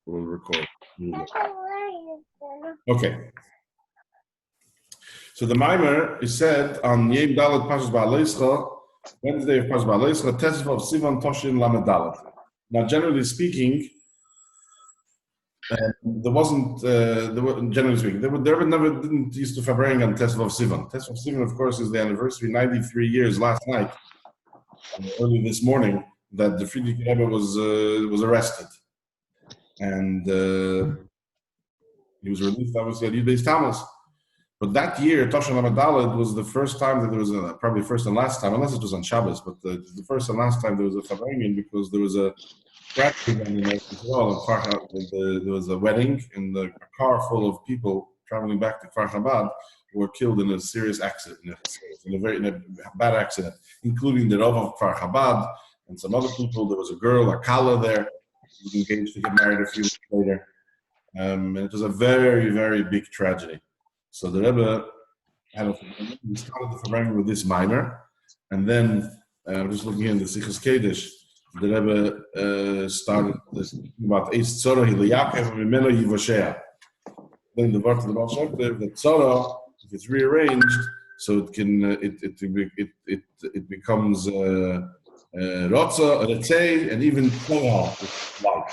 We'll record. Okay. So the mimer is said on Yom Dalet Pashas Ba'aleischa, Wednesday of Pashas Ba'aleischa, Tesvav of Sivan Toshin Lamed Dalet. Now, generally speaking, generally speaking, didn't used to farbring on Tesvav of Sivan. Tesvav of Sivan, of course, is the anniversary, 93 years last night, early this morning, that the Friedrich Rebbe was arrested. And he was released, obviously, at Yudbeis Tammuz. But that year, Toshin Lamed Dalet was the first time that there was probably first and last time, unless it was on Shabbos, but the first and last time there was a farbring because there was a tragedy in there was a wedding, and a car full of people traveling back to Kfar Chabad were killed in a serious accident, in a bad accident, including the Rav of Kfar Chabad and some other people. There was a girl, a Kala there, who was engaged to get married a few weeks later. And it was a very, very big tragedy. So the Rebbe we started the farbring with this minor, and then I'm just looking in the Sichas Kedesh. The Rebbe started about Eis Tzorah Hilayakev Mimeno Yivoshea. Then the word of the Baal Shem Tov, that Tzorah, if it's rearranged, so it can it becomes Rotza, Retzei, and even Koyal, light.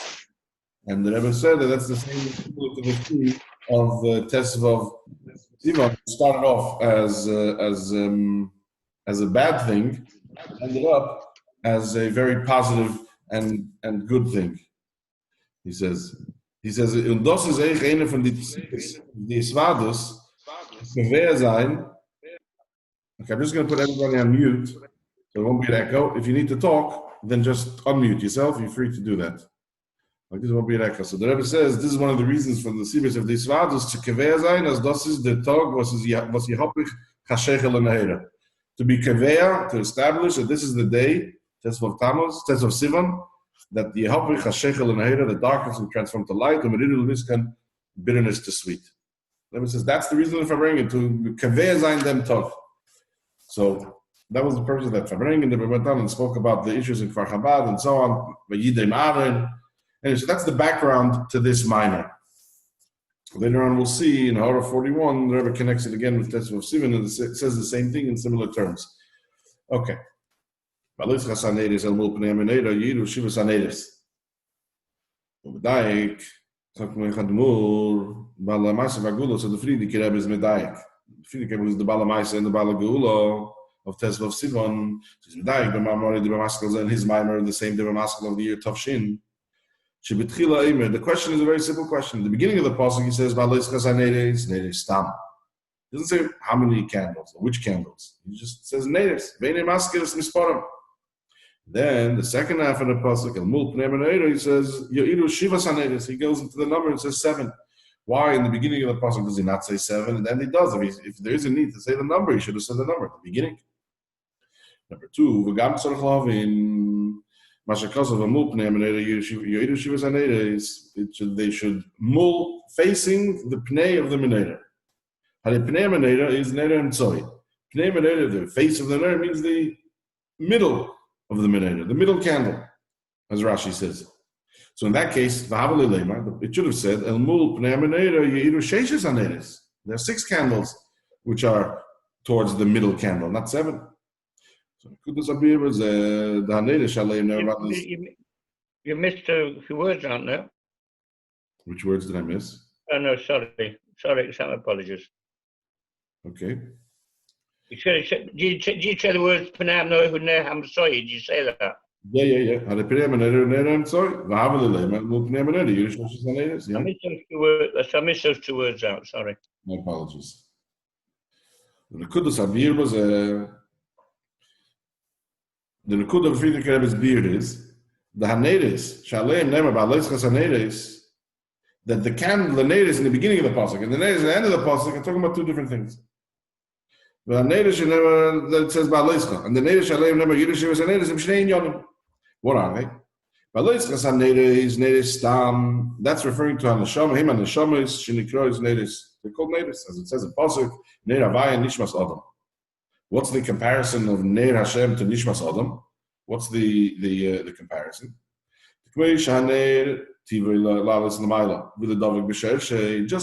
And the Rebbe said that that's the same to the theme of Tesvav Sivan. Started off as a bad thing, ended up as a very positive and good thing. He says, und das ist eigentlich eine von die Svadus, gewähr sein. Okay, I'm just going to put everybody on mute, so there won't be an echo. If you need to talk, then just unmute yourself. You're free to do that. Like this won't be an echo. So the Rebbe says, this is one of the reasons for the series of the Svadus, to gewähr sein, as das ist der Tag, was Yehoppich Chashechel Nehera. To be kaveh, to establish that this is the day, Tesvav Tammuz, Tesvav Sivan, that the Yehoppich Hashechel and Nehera, the darkness will transform to light, and Meridul Niskan, bitterness to sweet. Rebbe says that's the reason for bringing it, to kaveh zayin dem tov. So that was the purpose of that farbring, and then we went on and spoke about the issues in Kfar Chabad and so on, Vayidem Aaron. Anyway, so that's the background to this minor. Later on, we'll see in Hora 41, the Rebbe connects it again with Tesvav Sivan, and it says the same thing in similar terms. Okay. Ba'aleischa saneres el mul pnei amenera yiru shivas saneres. U'medaik, sagt man echad mul, ba'ala maisa v'agula, so the Friedrich Rebbe is medaik. The Friedrich Rebbe is the ba'ala maisa and the ba'ala geula of Tesvav Sivan. He's medaik, b'ma'amori d'b'maskel, and his minor, the same d'b'maskel of the year Tavshin. The question is a very simple question. At the beginning of the pasuk, he says, Stam. He doesn't say how many candles or which candles. He just says Neres. Then the second half of the pasuk, he says, he goes into the number and says 7. Why in the beginning of the pasuk does he not say 7? And then he does. If there is a need to say the number, he should have said the number at the beginning. Number 2, they should mul facing the pnei of the menera. The pnei menera is nera and tzoi. Pnei menera, the face of the menera, means the middle of the menera, the middle candle, as Rashi says. So in that case, it should have said el mul pnei menera yeiru sheishes haneres. There are 6 candles which are towards the middle candle, not 7. So Kuntres was the Haneda Shalem. You missed a few words, aren't there? Which words did I miss? Oh no, sorry, some apologies. Okay. Did you say the words Panam no I'm sorry, did you say that? Yeah. I missed those 2 words out, sorry. My apologies. The Kuntres was the Nakud of Friedrich Rebbe's beard is the Haneres, Shalem Nema Ba'aleischa Haneres, that the candle, the Neres in the beginning of the pasuk and the Neres at the end of the pasuk are talking about 2 different things. The Haneres that it says Ba'aleischa, and the Neres Shalem Nema Yiddish Haneres and Shnei Yonim. What are they? Ba'aleischa Haneres, Neres Stam. That's referring to Haneshama. Him Haneshama is Shinikro is Neres. They're called Neres, as it says in pasuk. Ner Havaya Nishmas Adam. What's the comparison of Ner Hashem to Nishmas Adam? What's the comparison? just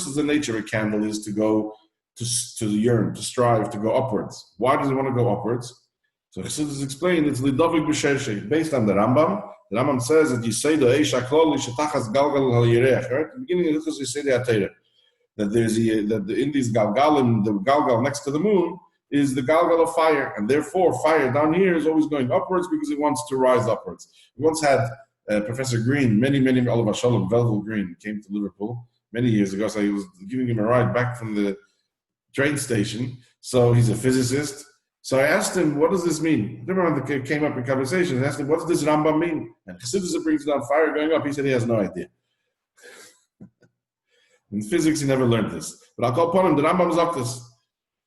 as the nature of a candle is to go to yearn, to strive, to go upwards. Why does it want to go upwards? So Chassidus explained it's lidavik b'shershe, based on the Rambam. The Rambam says that you say the eish hakloli shetachas galgal hal yirech. Right, at the beginning of this, you say the Atayra that in these galgalim, the galgal next to the moon is the galgal of fire, and therefore fire down here is always going upwards because it wants to rise upwards. We once had Professor Green, many Oliver Shalom, Velvel Green, came to Liverpool many years ago. So I was giving him a ride back from the train station. So he's a physicist. So I asked him, what does this mean? Remember, it came up in conversation. I asked him, what does this Rambam mean? And Chassidus brings down fire going up. He said he has no idea. In physics, he never learned this. But I'll call upon him, the Rambam is up this.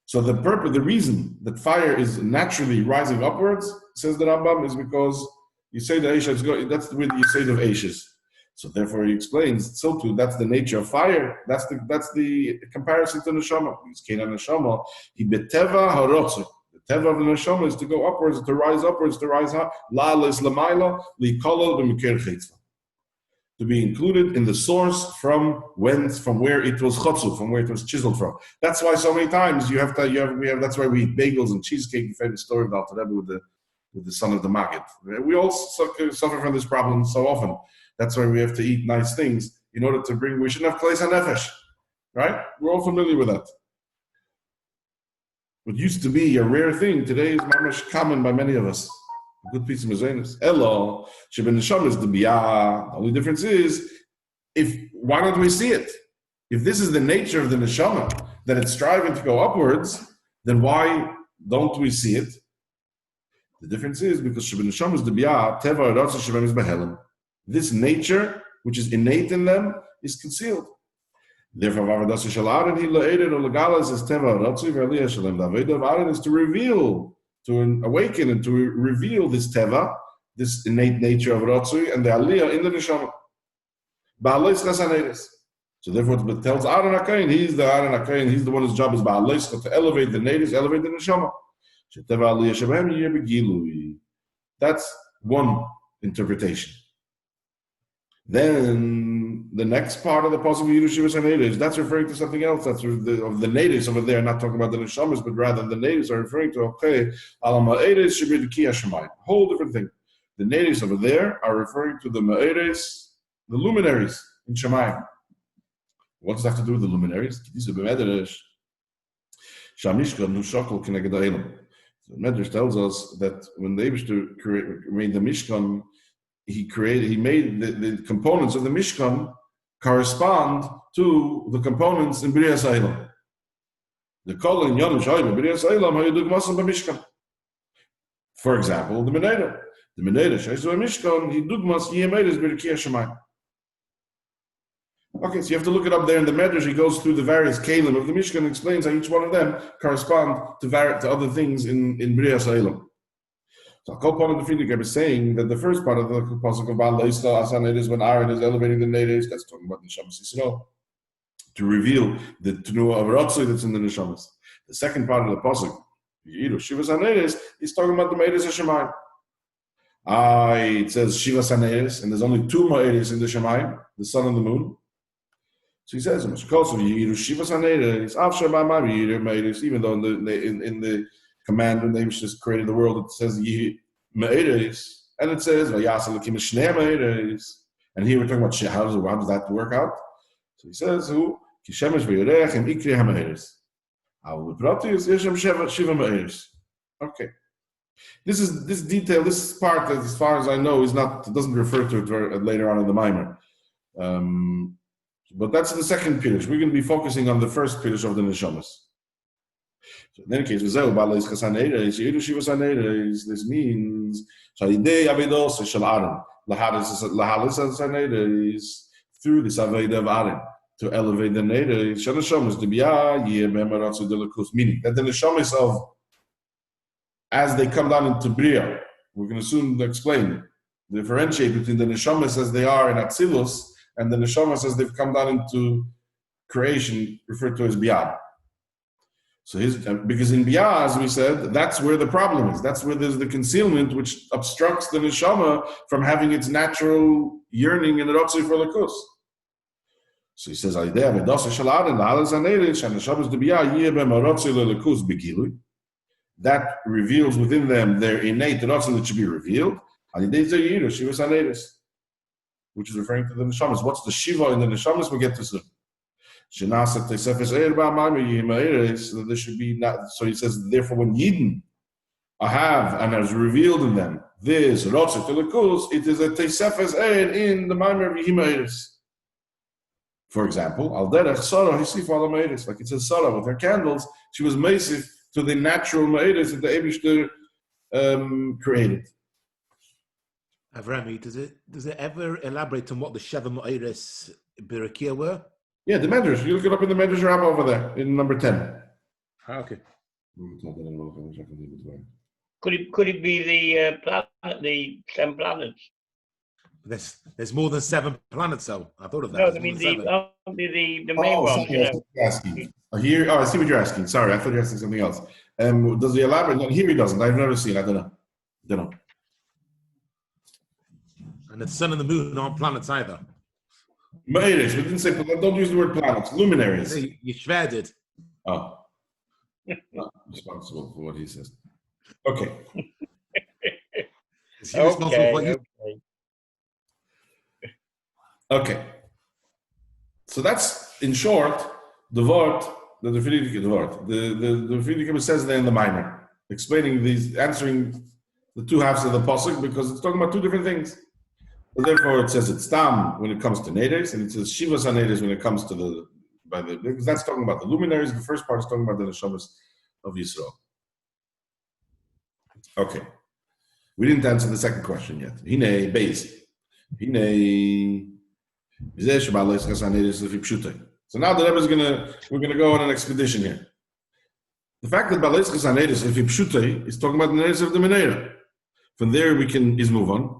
So the reason that fire is naturally rising upwards, says the Rambam, is because you say the Eish, that's the way you say the Eishes. So therefore he explains, so too, that's the nature of fire. That's the comparison to Neshama. He's Kenan Neshama. He beteva harotzu. The teva of the Neshama is to go upwards, to rise up. La lis lamaila, li kolol b'mikir chitzva. To be included in the source from where it was chotzu, from where it was chiseled from. That's why so many times that's why we eat bagels and cheesecake. The famous story of Alter Rebbe with the son of the Maggid. We all suffer from this problem so often. That's why we have to eat nice things in order to we shouldn't have kleis hanefesh, right? We're all familiar with that. What used to be a rare thing, today is mamish common by many of us. A good piece of mezainis. Elo, sheben neshama is the biyah. The only difference is, why don't we see it? If this is the nature of the neshama, that it's striving to go upwards, then why don't we see it? The difference is because sheben neshama is the biyah, teva ratza sheben is behelim. This nature, which is innate in them, is concealed. Therefore, Avodas shel Aaron he le'eder or legalas is teva ratzu v'aliyah shalem. The avodah of Aaron is to reveal, to awaken and to reveal this teva, this innate nature of ratzu and the aliyah in the neshama. Ba'aleis chasaneres. So therefore, it tells Aaron HaKayin, he's the Aaron HaKayin, he's the one whose job is ba'aleis to elevate the natives, elevate the neshama. Sheteva aliyah shabem yeh begilui. That's one interpretation. Then the next part of the pasuk of Yerushivas and natives, that's referring to something else. That's of the natives over there, not talking about the neshamas, but rather the natives are referring to alam ha'eres should be the ki hashemayim. Whole different thing. The natives over there are referring to the ma'eres, the luminaries in Shemayim. What does that have to do with the luminaries? So the Medrash tells us that when the Eibishter made the Mishkan, he made the components of the Mishkan correspond to the components in B'riyas Ha'olam. The Kol in Yom Shoyim B'riyas Ha'olam Hayuduk Masam B'Mishkan. For example, the Menorah. The Menorah Shaisu Mishkan he dugmas Yemedes B'Rikiyah Shemayim. Okay, so you have to look it up there in the Medrash. He goes through the various kalim of the Mishkan and explains how each one of them correspond to other things in B'riyas Ha'olam. So I'll call the Friedrich is saying that the first part of the pasuk of Baal Leisla Asan is when Aaron is elevating the natives. That's talking about the Neshamas Yisrael to reveal the Tenuah of Ratzui that's in the Neshamas. The second part of the pasuk, Shivas Haneres, is talking about the Meires Hashemayim. It says Shivas Haneres, and there's only two Meires in the Shemayim, the sun and the moon. So he says, Shivas Haneres, even though in the command when they just created the world, it says Me'eres, and it says Vayasalakim Shnei Me'eres. And here we're talking about how does that work out? So he says, "Who Kishemesh v'Yerech and Ikri HaMe'eres." Our Prati is Yeshem Shiva Me'eres. Okay, this detail, this part, as far as I know, doesn't refer to it later on in the Maimer. But that's the second Pirush. We're going to be focusing on the first Pirush of the Neshamas. So in any case, this means through this Aveda of Aaron to elevate the natives, meaning that the Neshamas of, as they come down into Bria, we're going to soon explain, differentiate between the Neshamas as they are in Atzilus and the Neshamas as they've come down into creation, referred to as Biyad. So because in Biyah, as we said, that's where the problem is. That's where there's the concealment which obstructs the neshama from having its natural yearning and rotzi for lakus. So he says, that reveals within them their innate rotzi that should be revealed, which is referring to the neshamas. What's the shiva in the neshamas? We'll get to soon. So there should be not. So he says, therefore, when Yidden have and has revealed in them this rotzi to lakus, it is a teisefes eir in the maimer of Yehimairis. For example, al derech Sarah hisif ala meiris, like it says Sarah with her candles, she was meisif to the natural meiris that the Eibishter created. Avrami, does it ever elaborate on what the Sheva Meiris Birakia were? Yeah, the Medrash. You look it up in the Medrash Rabbah over there in number 10. Okay. Could it be the the 7 planets? There's more than 7 planets, though. I thought of that. No, I mean the main ones. Here, I see what you're asking. Sorry, I thought you were asking something else. Does he elaborate? No, here he doesn't. I've never seen. I don't know. And the sun and the moon aren't planets either. Meirish, we didn't say, don't use the word planets, luminaries. You shredded. Oh. Not responsible for what he says. Okay. Is he responsible for what you... Okay. So that's, in short, the word, the Friedrich word. The Friedrich says there in the minor, explaining these, answering the 2 halves of the pasuk, because it's talking about 2 different things. So therefore, it says it's tam when it comes to natives, and it says shivas natives when it comes to because that's talking about the luminaries. The first part is talking about the neshamas of Yisrael. Okay, we didn't answer the second question yet. Hine beis, hine. So now the Rebbe we're gonna go on an expedition here. The fact that Balei Chassanedis Pshutei is talking about the natives of the Menorah. From there we can move on.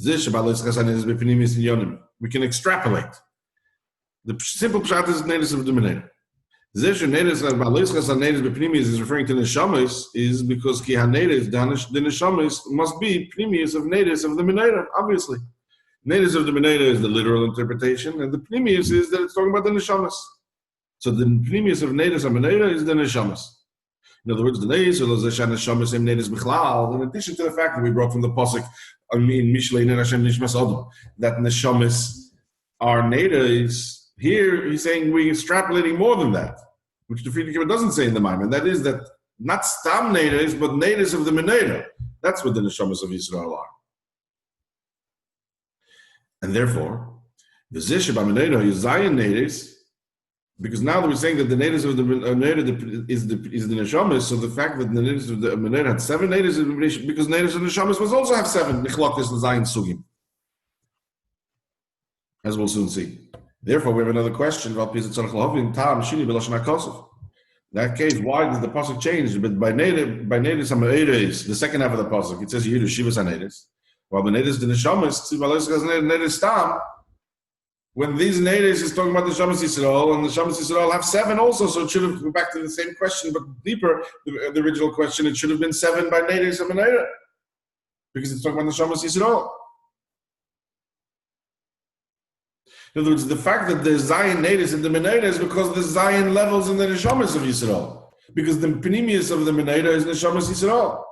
We can extrapolate. The simple pshat is natives of the Menorah. This natives of Balei Chassanedis Bepnimis is referring to neshamas is because the neshamas must be pnimis of natives of the Menorah, obviously. Natives of the Menorah is the literal interpretation, and the pnimius is that it's talking about the neshamas. So the pnimius of natives of Menorah is the neshamas. In other words, the natives of the neshamas and natives bichlal. In addition to the fact that we brought from the pasuk in Mishlei and Hashem Nishmas Adam that neshamas are natives. Here he's saying we're extrapolating more than that, which the Friedrich doesn't say in the Maimon. That is that not stam natives, but natives of the Menorah. That's what the neshamas of Israel are. And therefore, the Zisha Bameneda is Zion natives, because now that we're saying that the natives of the Menorah is the Neshamas, so the fact that the natives of the Menorah had 7 natives, because natives of the Neshamas must also have 7 Michlokes the Zion Sugim, as we'll soon see. Therefore, we have another question about in that case, why does the pasuk change? But by natives the second half of the pasuk, it says Yidu Shivas natives. While the natives, the neshamas, when these natives is talking about the Neshamas Yisrael, and the Neshamas Yisrael have 7 also, so it should have go back to the same question, but deeper, the original question, it should have been 7 by natives of Menorah, because it's talking about the Neshamas Yisrael. In other words, the fact that there's Zion natives in the Menorah is because there's Zion levels in the Neshamas of Yisrael, because the Pnimius of the Menorah is Neshamas Yisrael.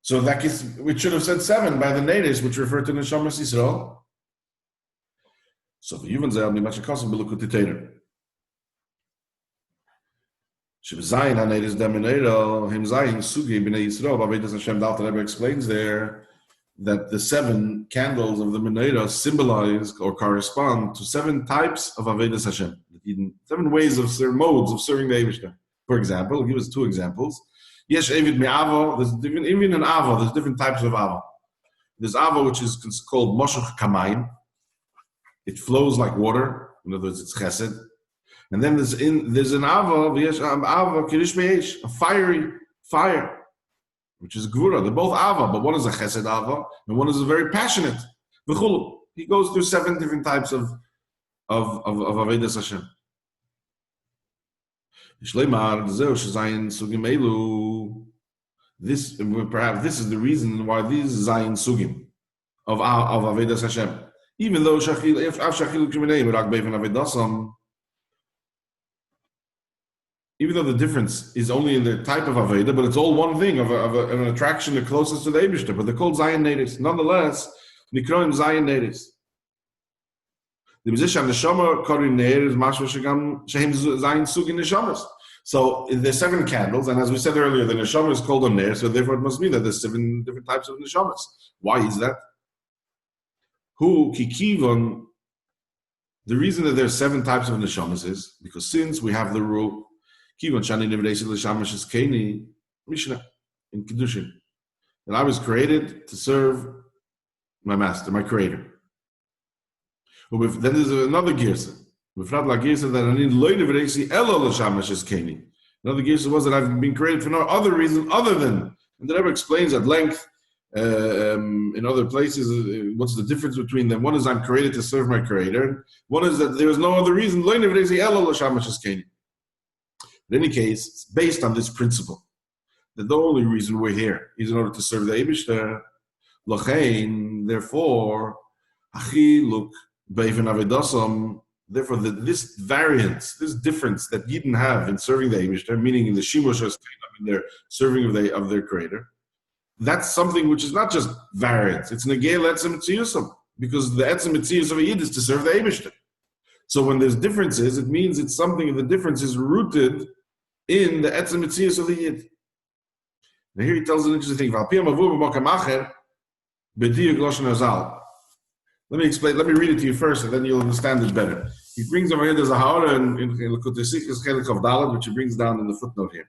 So in that case, we should have said 7 by the natives, which refer to Neshamas Yisrael. So the Yuvan Zayal Mimachakasim Bilukutitator. Shib Zayin HaNeiris Deminero, Him Zayin Sugi B'nei Yisrael, Bavedas Hashem Dalta Rebbe explains there that the 7 candles of the Menorah symbolize or correspond to 7 types of Avedas Hashem. 7 ways of modes of serving the Eibishter. For example, I'll give us 2 examples. Yes, Evid Me'avo, there's different, even in Avo, there's different types of Avo. There's Avo, which is called Moshuch Kamayim. It flows like water. In other words, it's chesed. And then there's an Avo, Kirish Be'esh, a fiery fire, which is Gvura. They're both Ava, but one is a chesed Ava, and one is a very passionate. He goes through 7 different types of Avedas Hashem. This, perhaps this is the reason why these Zayin Sugim of Avedas Hashem, even though even though the difference is only in the type of Aveda, but it's all one thing of an attraction the closest to the Eibishter, but they're called Zayin natives. Nonetheless, Nikroim Zayin natives. The musician Neshama Korim Neir is Mashma Shagam Shehem Zayin Sugin Neshamas. So there's 7 candles, and as we said earlier, the neshama is called on there, so therefore it must mean that there's 7 different types of neshamas. Why is that? Who kikivon? The reason that there's 7 types of neshamas is because since we have the rule kivon shani nevresi l'shamash is keni Mishnah in Kedushin, that I was created to serve my master, my creator. Then there's another girsa. Another case was that I've been created for no other reason other than, and the Rebbe explains at length in other places what's the difference between them. One is I'm created to serve my creator. One is that there is no other reason. In any case, it's based on this principle that the only reason we're here is in order to serve the Eibishter. Therefore, therefore, this variance, this difference that Yidden have in serving the Eibishter, meaning in the Shimush, in their serving of their Creator, that's something which is not just variance. It's negei etzem mitziyusam, because the etzem mitziyus of a Yid is to serve the Eibishter. So when there's differences, it means it's something. The difference is rooted in the etzem mitziyus of the Yid. Now here he tells an interesting thing. Let me explain. Let me read it to you first, and then you'll understand it better. He brings over here, there's a hara in Kuntres Chelik of Dalet, which he brings down in the footnote here.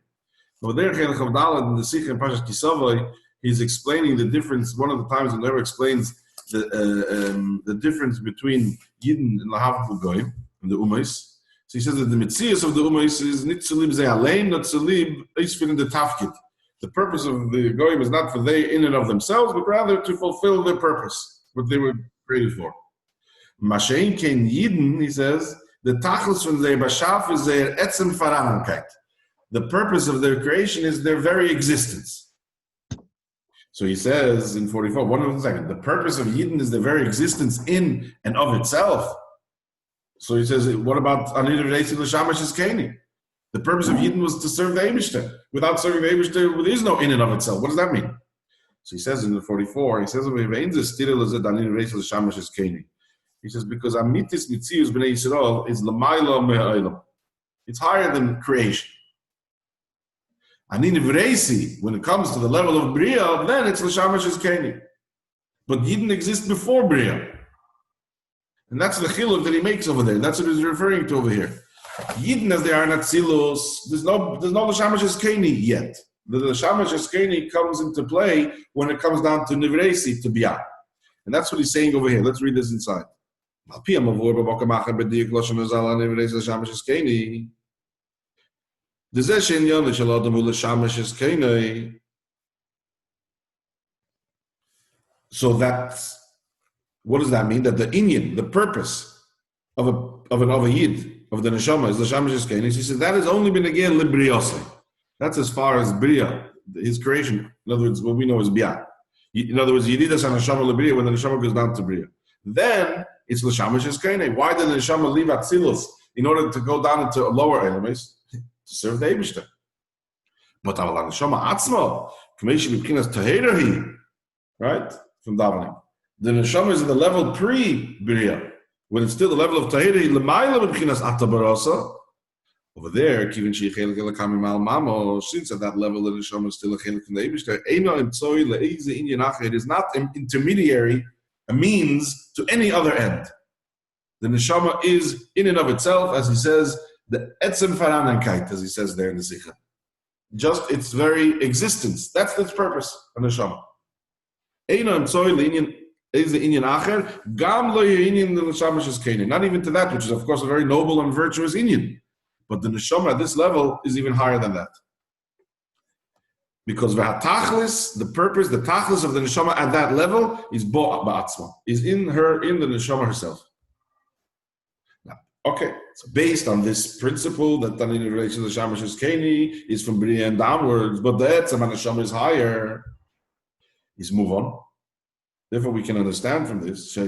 Over there, Chelik of Dalet, in the Sikh and Pashat Kisavai, he's explaining the difference. One of the times when Rebbe explains the difference between Yidden and Lahav Goyim and the Umais. So he says that the Metzias of the Umais is Nitzalib Ze Alein, Nitzalib Eisfin the Tafkid. The purpose of the Goyim is not for they in and of themselves, but rather to fulfill their purpose, what they were created for. Mashein Ken Yidden, he says, the Tachlis from their Bashaf is their Etzem Farankeit. The purpose of their creation is their very existence. So he says in 44, one second, the purpose of Yidden is their very existence in and of itself. So he says, what about Anir Reisi L'Shamash Iskeni? The purpose of Yidden was to serve the Eibishter. Without serving the Eibishter, there is no in and of itself. What does that mean? So he says in the 44, he says, he says, because Amitis Mitzius B'nai Yisrael is L'mayla Me'aylam. It's higher than creation. Anin Vreisi, when it comes to the level of Bria, then it's L'shamash Iskeni. But Yidden exists before Bria. And that's the chiluk that he makes over there. That's what he's referring to over here. Yidden, as they are not Silos, there's no L'shamash Iskeni yet. The L'shamash Iskeni comes into play when it comes down to Nivreisi, to Bia. And that's what he's saying over here. Let's read this inside. So that's, what does that mean? That the inyan, the purpose of a Yid, of the Neshama, is L'shamash Iskeni. He says that has only been again Libriose. That's as far as Bria, his creation. In other words, what we know is Bia. In other words, Yedidas and Neshama Libria, when the Neshama goes down to Bria. Then it's L'shamash Iskeni. Why did the Neshama leave Atzilus in order to go down into lower elements to serve the Eibishter? But the Neshama Atzma, Kameshi B'Kinas Taherahi, right? From davening. The Neshama is in the level pre-Bria, when it's still the level of Taherahi, L'mayla B'Kinas Atabarasa. Over there, since at that level, the Neshama is still a chelik in the Eibishter. It is not an intermediary, a means to any other end. The Neshama is in and of itself, as he says, the etzem faranankeit, as he says there in the Sikha. Just its very existence. That's its purpose, the Neshama. Not even to that, which is of course a very noble and virtuous inyan. But the neshama at this level is even higher than that. Because v'hatachlis, the purpose, the tachlis of the neshama at that level is bo ba'atzma, is in the neshama herself. Now, Okay, so based on this principle that then in relation to the Shamash is Keni is from Bria and downwards, but the Etzem and the Shama is higher, is move on. Therefore, we can understand from this that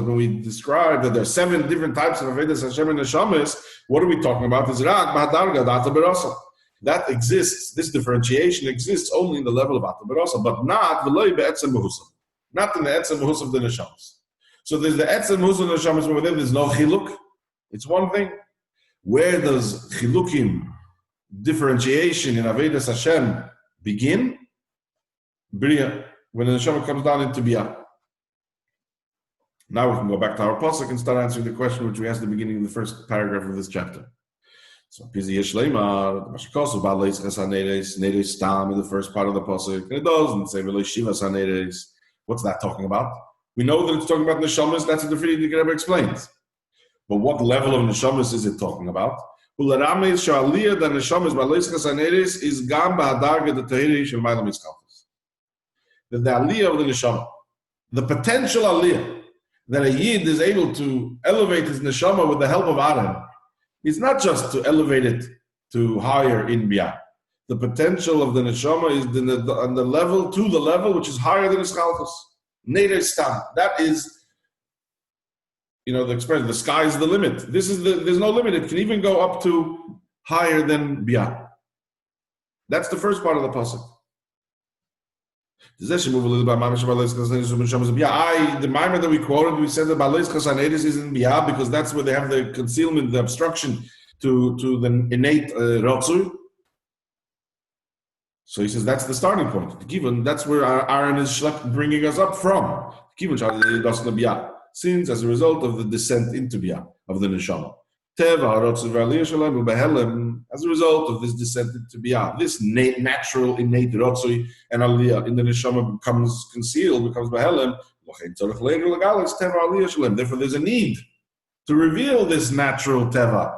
when we describe that there are 7 different types of Avedas Hashem and Neshamas, what are we talking about? That exists, this differentiation exists only in the level of Ata Berasa, but not not in the Etzem Mahus of the Neshamas. So there's the Etzem Mahus of the Neshamas over there, there's no Chiluk. It's one thing. Where does Chilukim, differentiation in Avedas Hashem, begin? Bria, when the neshama comes down into Bia. Now we can go back to our pasuk and start answering the question which we asked at the beginning of the first paragraph of this chapter. So, Pizi Yeshleimar, Mashikosu, Baleis Chasaneres, Neres Stam in the first part of the pasuk, and it doesn't say Veloy Shiva Saneres. What's that talking about? We know that it's talking about neshamas. That's what the Friedrich Rebbe explains. But what level of neshamas is it talking about? Ularames Sha'aliyah that neshamas Baleis Chasaneres is Gam Bahadarga the Tahiri Shel Mailam Iskal. The aliyah of the neshama, the potential aliyah that a yid is able to elevate his neshama with the help of Aaron, is not just to elevate it to higher in Biyah. The potential of the neshama is on the level which is higher than his chalchos. Neder stam. That is, the expression. The sky is the limit. There's no limit. It can even go up to higher than Biyah. That's the first part of the pasuk. The mimer that we quoted, we said that Baleis Chasanedis is in Biyah because that's where they have the concealment, the obstruction to the innate Ratzur. So he says that's the starting point. Given that's where Aaron is bringing us up from. Since as a result of the descent into Biyah of the Neshama. As a result of this descent into Biyah, this natural innate Rotzui and Aliyah in the Neshama becomes concealed, becomes Behelem. Therefore, there's a need to reveal this natural Teva,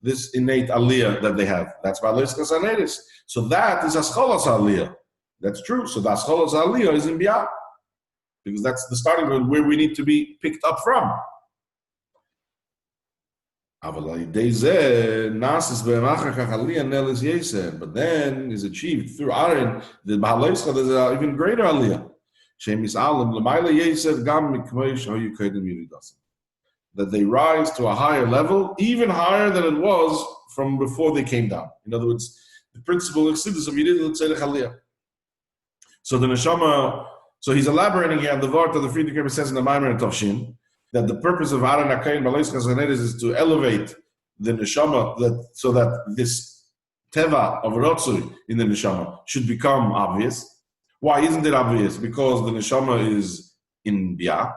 this innate Aliyah that they have. That's Baleis Chasaneris. So that is Ascholas Aliyah. That's true. So the Ascholas Aliyah is in Biyah. Because that's the starting point where we need to be picked up from. But then is achieved through Aaron the Bahaleischa. There's an even greater aliyah. That they rise to a higher level, even higher than it was from before they came down. In other words, the principle of Chassidus of Yidid L'Tzedek Aliyah. So the neshama. So he's elaborating here on the word that the Friedrich Rebbe says in the Maimer and Tavshin, that the purpose of Aaron HaKayin Baleis Chasaneres is to elevate the neshama, so that this teva of Rotzui in the neshama should become obvious. Why isn't it obvious? Because the neshama is in Biyah,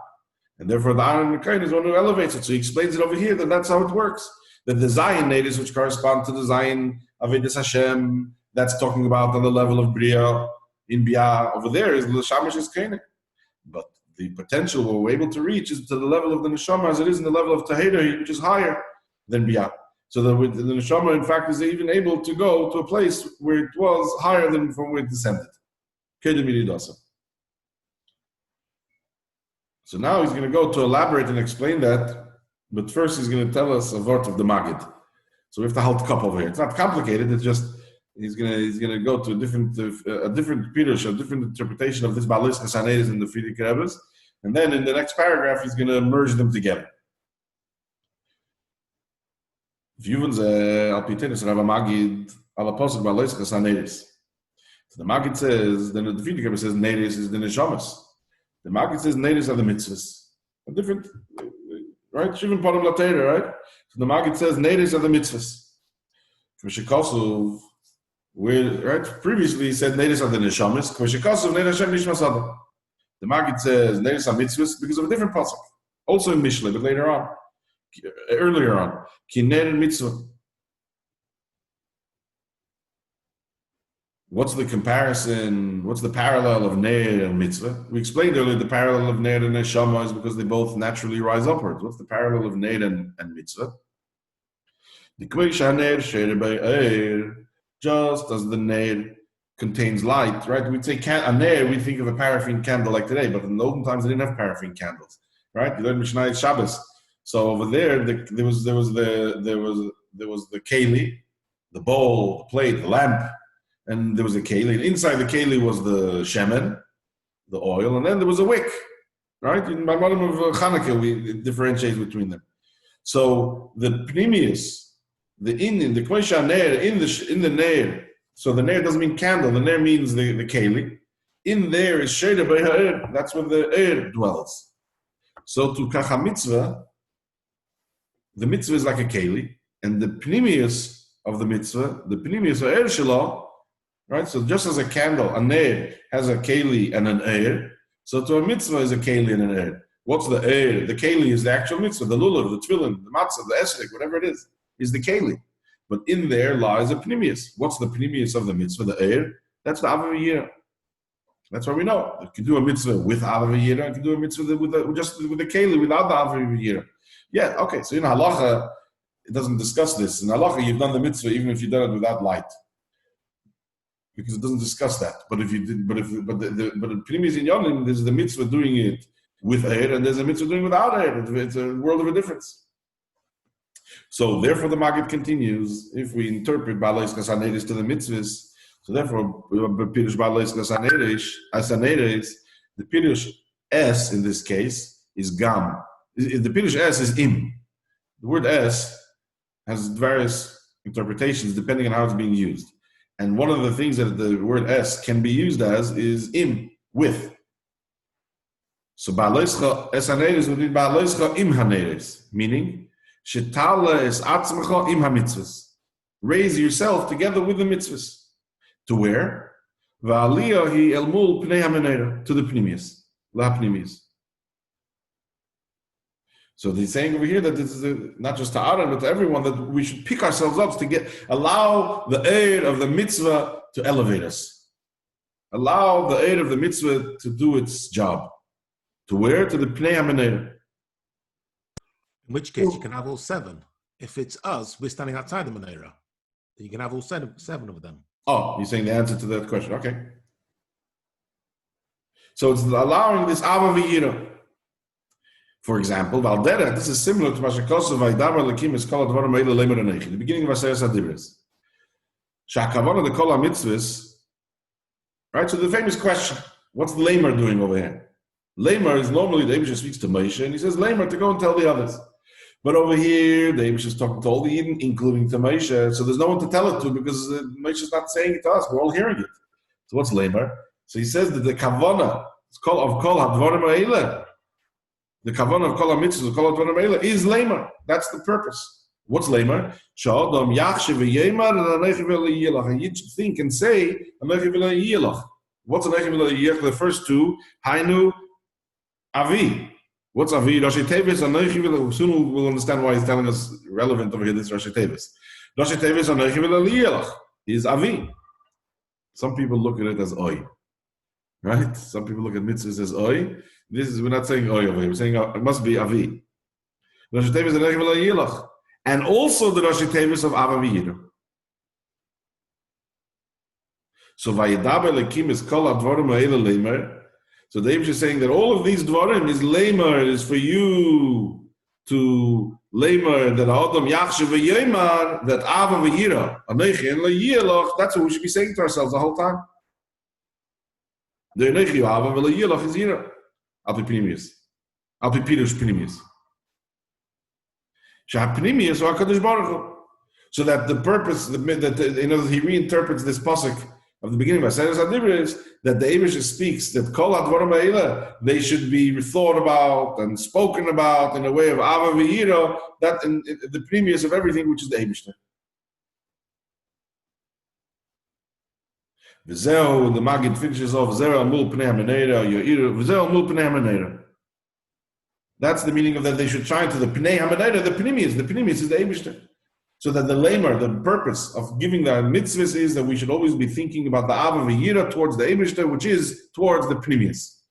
and therefore the Aaron HaKayin is one who elevates it. So he explains it over here that that's how it works. That the Zion natives, which correspond to the Zion Avedas Hashem, that's talking about on the level of Bria in Biyah over there is the Shamash is Kene. But the potential we're able to reach is to the level of the Neshama as it is in the level of Tahira, which is higher than Biyah. So that the Neshama, in fact, is even able to go to a place where it was higher than from where it descended. So now he's going to go to elaborate and explain that, but first he's going to tell us a word of the Magid. So we have to hold cup over here. It's not complicated, it's just he's gonna go to a different pirush, a different interpretation of this Baleis Chasaneres and the Friedrich Rebbe's, and then in the next paragraph he's gonna merge them together. V'yuvin al-pitenis Rav Magid al-apostle Baleis Chasaneres. So the Magid says, then the Friedrich Rebbe says Neres is the neshamas. The Magid says Neres are the mitzvahs. A different, right? Shivin Padam Latera, right? So the Magid says Neres are the mitzvahs. K'v'shekasuv. Right? Previously he said Neres are the neshamas. The Magid says Neres are mitzvahs because of a different pasuk. Also in Mishle, but earlier on. Ki ner mitzvah. What's the comparison? What's the parallel of ner and mitzvah? We explained earlier the parallel of ner and neshama is because they both naturally rise upwards. What's the parallel of ner and mitzvah? The k'vei sher be'er. Just as the ner contains light, right? We'd say a ner, we think of a paraffin candle like today, but in the olden times they didn't have paraffin candles, right? You learn Mishnah Shabbos So over there, there was the keli, the bowl, the plate, the lamp, and there was a keli. And inside the keli was the shemen, the oil, and then there was a wick. Right? In Maimonim of Chanukah, we differentiate between them. So the pnimius, the k'moshe ner, in the ner. So the ner doesn't mean candle. The ner means the keli. In there is sheder b'ha'er. That's where the dwells. So to kacha mitzvah, the mitzvah is like a keli, and the pnimius of the mitzvah, the pnimius or shelo, right? So just as a candle, a ner has a keli and an so to a mitzvah is a keli and an What's the The keli is the actual mitzvah, the lulav, the tefillin, the matzah, the esrog, whatever it is the keli. But in there lies a pnimius. What's the pnimius of the mitzvah? The that's the Ava V'yira. That's what we know. You can do a mitzvah with Ava V'yira, you can do a mitzvah with the keli without the Ava V'yira. Yeah, okay, so in halacha, it doesn't discuss this. In halacha, you've done the mitzvah even if you've done it without light. Because it doesn't discuss that. But if you did, but the pnimius in yonim, there's the mitzvah doing it with and there's a mitzvah doing without It's a world of a difference. So therefore the Maggid continues, if we interpret Ba'alais Kasaneris to the mitzvahs, so therefore Pirush Ba'alais Kasaneris, the Pirush S in this case is Gam. The Pirush S is Im. The word S has various interpretations depending on how it's being used. And one of the things that the word S can be used as is Im, with. So Ba'aleischa es haneres would be Ba'aleischa im haneres, meaning Shetala es atzmecha im hamitzvahs. Raise yourself together with the mitzvahs. To where? Va'aliyah hi elmul pnei hamenera, to the pnimius, la pnimius. So they're saying over here that this is not just to Aaron, but to everyone, that we should pick ourselves up to allow the aid of the mitzvah to elevate us. Allow the aid of the mitzvah to do its job. To where? To the Pnei HaMeneira. In which case, you can have all 7. If it's us, we're standing outside the Meneira. You can have all 7 of them. Oh, you're saying the answer to that question. Okay. So it's allowing this Ava V'yira. For example, Valdera, this is similar to Mashakosov Vaidama Lakim is called Dvarim Eila Lemer Anechi, the beginning of Aseret Adibris. Shakavana the Kol HaMitzvahs. Right, so the famous question, what's the Lemer doing over here? Lemer is normally the Eibush speaks to Moshe, and he says Lemer to go and tell the others. But over here, the Eibush is talking to all the Yidden, including to Moshe, so there's no one to tell it to because Moshe is not saying it to us. We're all hearing it. So what's Lemer? So he says that the Kavana of Kol HaDvarim Eila, the Kavana of Kol HaMitzvahs, of Kol HaDvarim Eila is Lemer. That's the purpose. What's Lemer? Sha'adam Yachshe v'Yemar and Anechi v'Yelach. And you should think and say Anechi v'Yelach. What's Anechi v'Yelach? The first two, Hainu Avi. What's Avi? Rashi Tevis, Anechi v'Yelach. Soon we'll understand why he's telling us relevant over here, this Rashi Tevis. Rashi Tevis, Anechi v'Yelach is Avi. Some people look at it as Oi. Right? Some people look at mitzvahs as Oi. We're not saying Oi over here, we're saying it must be Avi. Rashi Tevis, Anechi v'Yelach. And also the Rashi Tevis of Ava V'yira. So Vayidaber Lekim is Kol HaDvarim Ha'ela Leimer. So the Eibush is saying that all of these Dvarim is Leimer, is for you to Leimer, that Adam Yachshe V'Yemar, that Ava V'yira, Anechi and Le'yelach, that's what we should be saying to ourselves the whole time. The Anechi Ava V'Le'yelach is Yira. Alpi Pnimius. Alpi Pirush Pnimius. So that the purpose, he reinterprets this pasuk of the beginning of Aseret Adibris, that the Eibush speaks that Kol HaDvarim Ha'ela, they should be thought about and spoken about in a way of Ava V'yira, that in the previous of everything, which is the Eibush. V'zeu, the Maggid finishes off, V'zeu Amul Pnei HaMeneira, V'zeu Amul Pnei HaMeneira. That's the meaning of that they should shine to the Pnei HaMeneira, the Pnimius. The Pnimius is the Eibishter. So that the Lamer, the purpose of giving the mitzvahs is that we should always be thinking about the Ava V'yira towards the Eibishter, which is towards the Pnimius.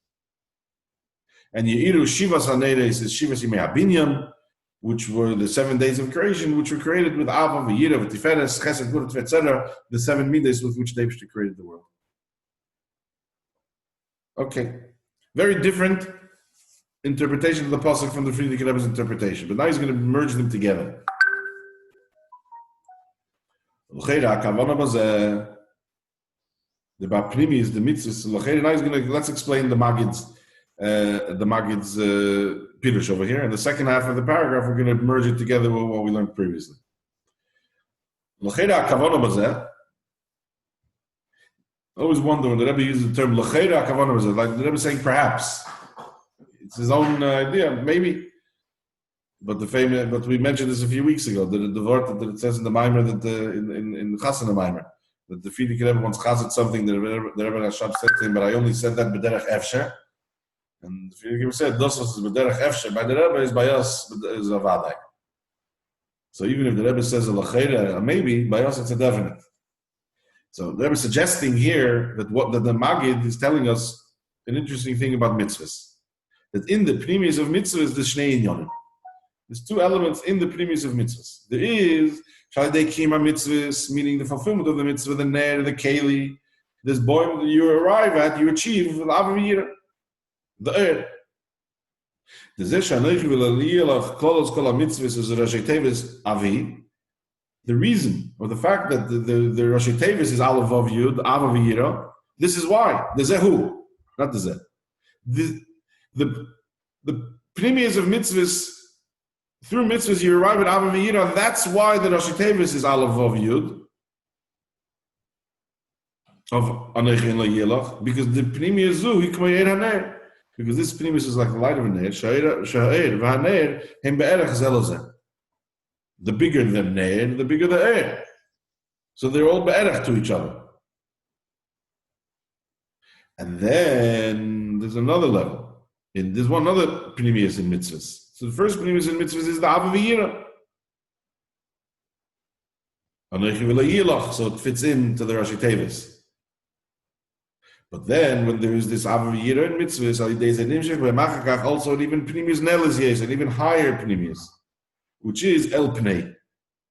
And Ye'iru Shivas HaNeiris is Shivas Yimei HaBinyan, which were the 7 days of creation, which were created with Ava V'yira, with Tiferes, Chesed, Gvura, etc., the 7 midas with which the Eibishter created the world. Okay. Very different interpretation of the pasuk from the Frierdiker Rebbe's interpretation, but now he's going to merge them together. The Baprimi is the mitzvahs. Now he's going to let's explain the Maggid's Pirush over here. And the second half of the paragraph, we're going to merge it together with what we learned previously. I always wonder when the Rebbe uses the term l'cheira kavanah bazeh, like the Rebbe saying perhaps. It's his own idea, maybe. But we mentioned this a few weeks ago. The word that it says in the Maimer that in Chassan Maimer that the Frierdiker Rebbe once chazed something that the Rebbe Rashab said to him, but I only said that b'derech efsher. And the Frierdiker Rebbe said, "Das was b'derech efsher." By the Rebbe is by us is a vaday. So even if the Rebbe says a l'cheira, maybe by us it's a definite. So the Rebbe is suggesting here that the Maggid is telling us an interesting thing about mitzvahs. That in the premise of mitzvahs, there's shnei inyanim. There's two elements in the premise of mitzvahs. There is Shalidei Kima mitzvahs, meaning the fulfillment of the mitzvah, the ner, the keli. This boim that you arrive at, you achieve the avir, the er. The reason, or the fact that the Rashi Tevis is Aleph Vav Yud, Ava V'yira, this is why. The Zehu, not the Zeh. The premise of mitzvahs, through mitzvahs you arrive at Ava V'yira, and that's why the Rashi Tevis is Aleph Vav Yud, of Anochi and La'yilach, because the premise Zu, Hikma Haner. Because this premise is like the light of a ner, Sha'er v'haner, hem be'erech zelozeh. The bigger the ner, the bigger the air. So they're all be'erech to each other. And then there's another level. There's one other premise in mitzvahs. So the first premise in mitzvahs is the Ava V'yira. Anochi v'la'yilach, so it fits into the Rashi Tevis. But then, when there is this Ava V'yira in mitzvahs, also even Pnimius Nelis yes, and even higher Pnimius, which is El Pnei,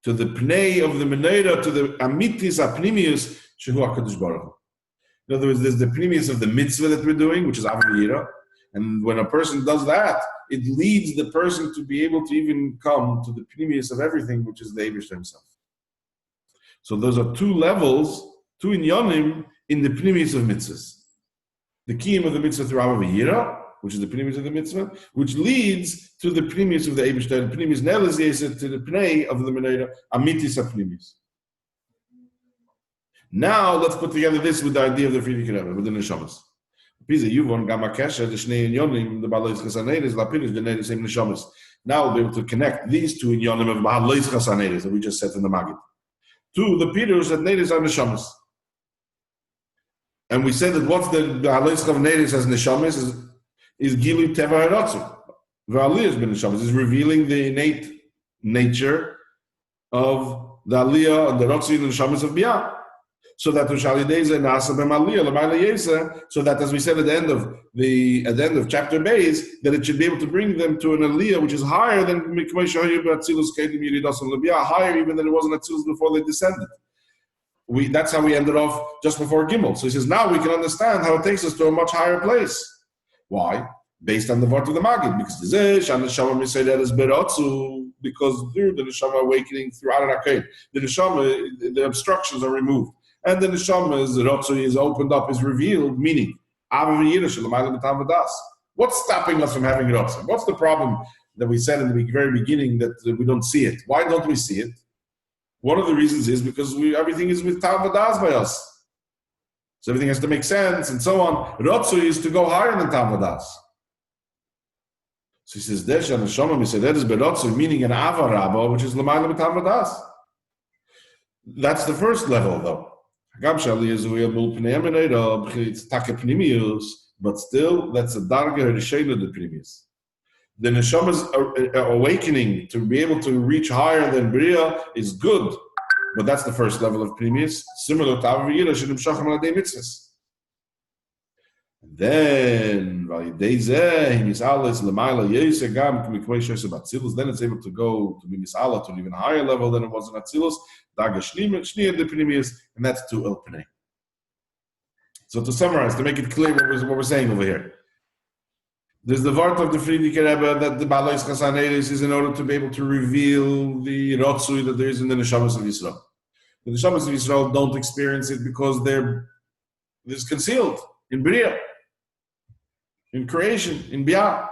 to the Pnei of the Menorah, to the Amitis Apnimius, Shehu HaKadosh Baruch Hu. In other words, there's the Pnimius of the mitzvah that we're doing, which is Ava V'yira, and when a person does that, it leads the person to be able to even come to the Pnimius of everything, which is the Eibishter himself. So those are two levels, two inyanim, in the Pnimius of mitzvahs. The kiyum of the mitzvah through Ava V'yira, which is the Pnimius of the mitzvah, which leads to the Pnimius of the Eibishter, the Pnimius Nelis Yesed, to the Pnei of the Menorah, Amitis HaPnimius. Now, let's put together this with the idea of the Frierdiker Rebbe, with the Neshamas. Pisa Yuvon, Gamma Kesha, the Shnei Inyonim, the Ba'alois Chasaneres, Lapirish, the Neres, same Neshamas. Now we'll be able to connect these two Inyonim of Ba'alois Chasaneres that we just said in the Maggid to the Pirush that Neres are Neshamas. And we said that what's the Halois Chav Neres as Neshamis is Gili Teva Haratzu. V'aliyah ben Neshamis is revealing the innate nature of the Aliyah and the Ratzu and the Neshamis of Biyah. So that Ushalideza Nasa Bem Aliyah L'mayla Yesa, so that as we said at the end of chapter Beis, that it should be able to bring them to an Aliyah which is higher than Mikmei Shahayu B'Atzilus Kedim Yiridas and L'Biyah, higher even than it was in Atzilus before they descended. That's how we ended off just before Gimel. So he says, now we can understand how it takes us to a much higher place. Why? Based on the word of the Maggid. Because through the Neshama awakening throughout Rakeh, the Neshama, the obstructions are removed. And the Neshama's Rotzu is opened up, is revealed, meaning, what's stopping us from having Rotzu? What's the problem that we said in the very beginning that we don't see it? Why don't we see it? One of the reasons is because everything is with Tam Vadas by us. So everything has to make sense and so on. Rotzu is to go higher than Tam Vadas. So he says, Desha Neshama Misededes Berotzu, meaning an Ava Rabba, which is L'mayla B'Tam Vadas. That's the first level, though. It's Takepnimius, but still, that's a Darga Rishayla de Primius. The Neshama's awakening to be able to reach higher than Bria is good, but that's the first level of Primius, similar to Ava V'yira Shenim Shacham L'Adei Mitzvahs. Then, then it's able to go to Mimisala to an even higher level than it was in Atzilus, and that's to El Pnei. So to summarize, to make it clear what we're saying over here. There's the Vart of the Friedrich Rebbe that the Balais Chasaneris is in order to be able to reveal the Rotsui that there is in the Neshamas of Yisrael. The Neshamas of Yisrael don't experience it because it's concealed in Bria, in creation, in Bia.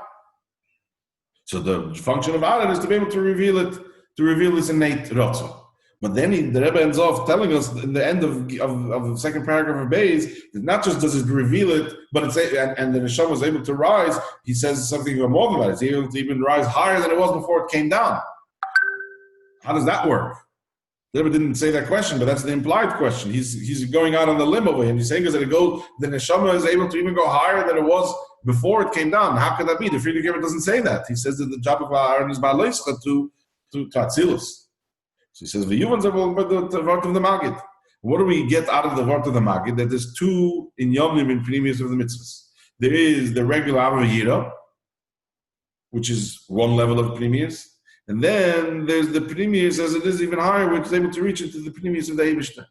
So the function of Aaron is to be able to reveal it, to reveal this innate Rotsui. But then the Rebbe ends off telling us in the end of the second paragraph of Beis that not just does it reveal it, but and the Neshama was able to rise. He says something more than that. It's able to even rise higher than it was before it came down. How does that work? The Rebbe didn't say that question, but that's the implied question. He's going out on the limb over him. He's saying that the Neshama is able to even go higher than it was before it came down. How could that be? The Friedrich Rebbe doesn't say that. He says that the job of Aaron is Ba'aleischa to Atzilus. So he says, the Yuvans are the Vart of the Magid. What do we get out of the Vart of the Magid? That there's two in Yomim in Pnimius of the mitzvahs. There is the regular Avayira, which is one level of Pnimius. And then there's the Pnimius as it is even higher, which is able to reach into the Pnimius of the Eibishter.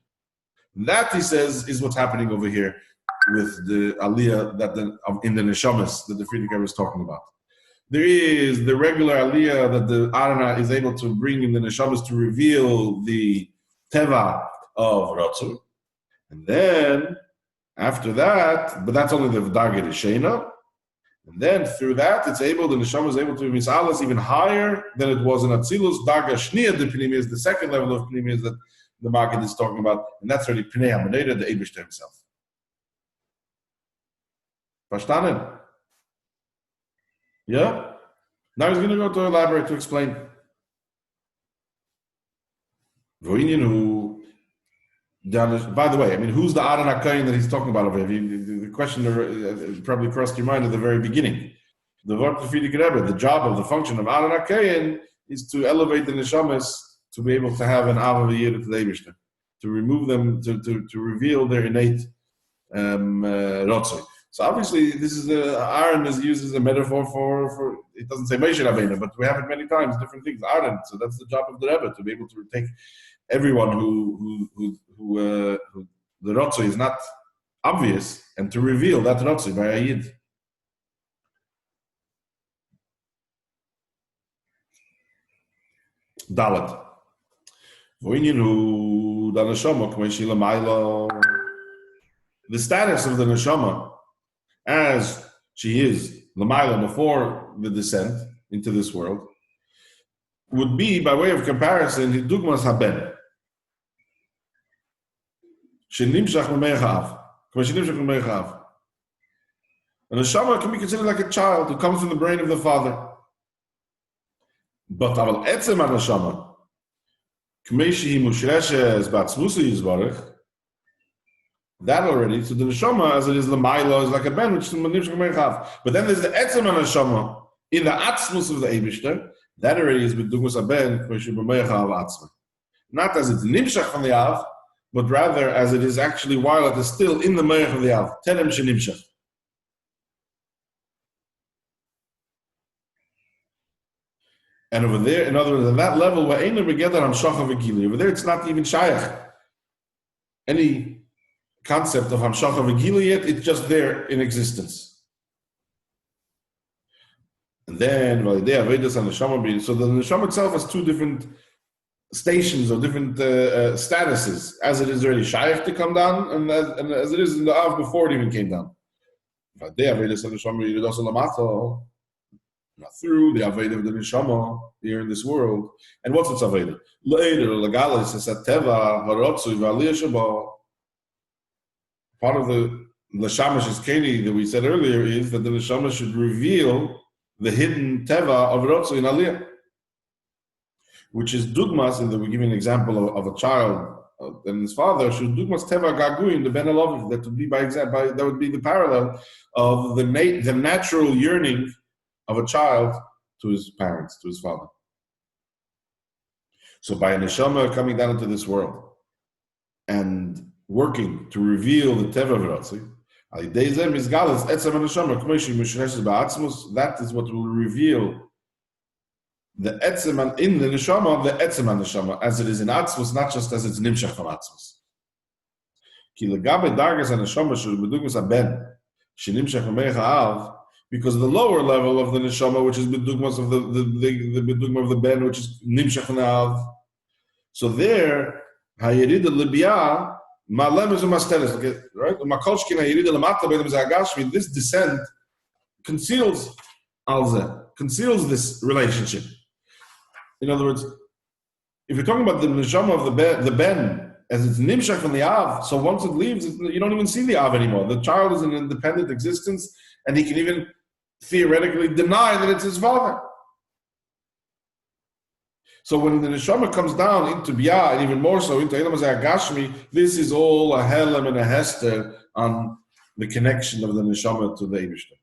That, he says, is what's happening over here with the Aliyah in the Neshamas that the Friedrich Rebbe is talking about. There is the regular aliyah that the Arana is able to bring in the neshamas to reveal the teva of Ratzu. And then, after that, but that's only the Dargah Rishena. And then, through that, the neshama is able to be misalas even higher than it was in Atzilus. Dargah Shniya, the Pnimi, is the second level of Pnimi that the Maggid is talking about. And that's really Pnei HaManeda, the Eibishter himself. Verstanden? Yeah? Now he's going to go to elaborate to explain. By the way, who's the Aaron HaKohen that he's talking about over here? The question probably crossed your mind at the very beginning. The Vart of Friedrich Rebbe, the job of the function of Aaron HaKohen is to elevate the neshamas to be able to have an Av Yir to the Eibishter, to remove them, to reveal their innate Rotzoi. So obviously, this is Aaron is used as a metaphor for it doesn't say Moshe Rabbeinu, but we have it many times, different things. Aaron. So that's the job of the Rebbe, to be able to take everyone who the Rotzoi is not obvious and to reveal that Rotzoi by a Yid. Dalet. The status of the neshama as she is l'mayla before the descent into this world would be, by way of comparison, dugmas haben. Shenimshach l'meichav. A neshama can be considered like a child who comes from the brain of the father. But aval etzem ha-neshama, k'mei shehi mushreshes b'atzmusa yizbarech, that already, so the neshama, as it is l'mayla, is like a ben, which is nimshach l'meichav. But then there's the etzem ha-neshama, in the atzmus of the Eibishter, that already is b'dugmas ha-ben, k'mei shehi b'meichav atzma. Not as it's nimshach from the Av, but rather as it is actually while it is still in the meich of the Av. Terem shenimshach. And over there, in other words, at that level, over there it's not even shayach. Any concept of hamshacha v'gili yet, it's just there in existence. And then, so the neshama itself has two different stations or different statuses, as it is already shayach to come down, and as it is in the Av before it even came down. Through the Aveda of the Neshama here in this world. And what's its Aveda? Later, Legalis is a Teva, Harotsu, Valiyah Shabbat. Part of the Neshama's Keli that we said earlier is that the Neshama should reveal the hidden Teva of Rotsu in Aliyah, which is Dugmas, and that we give an example of a child and his father, should Dugmas Teva Gaguin, the Ben Eloviv, that would be by example, that would be the parallel of the natural yearning of a child to his parents, to his father. So by a neshama coming down into this world and working to reveal the teva of Ratzi, that is what will reveal the etzem in the neshama, the etzem neshama, as it is in atzmus, not just as it's nimshach from atzmus. Ki legabe dargas neshama shel bedugmas haben shenimshach me'av. Because the lower level of the neshama, which is bedugmas of the bedugma of the ben, which is nimshach na'av. So there, hayirida libya malem is umasteres. Okay, right? Makolshkin hayirida lamata beidem zagashmi. This descent conceals alze, conceals this relationship. In other words, if you're talking about the neshama of the ben, as it's nimshach from the av, so once it leaves, you don't even see the av anymore. The child is an independent existence, and he can even theoretically deny that it's his father. So when the neshama comes down into biyah, and even more so into elam hazeh, this is all a helem and a hester on the connection of the neshama to the Eibishter.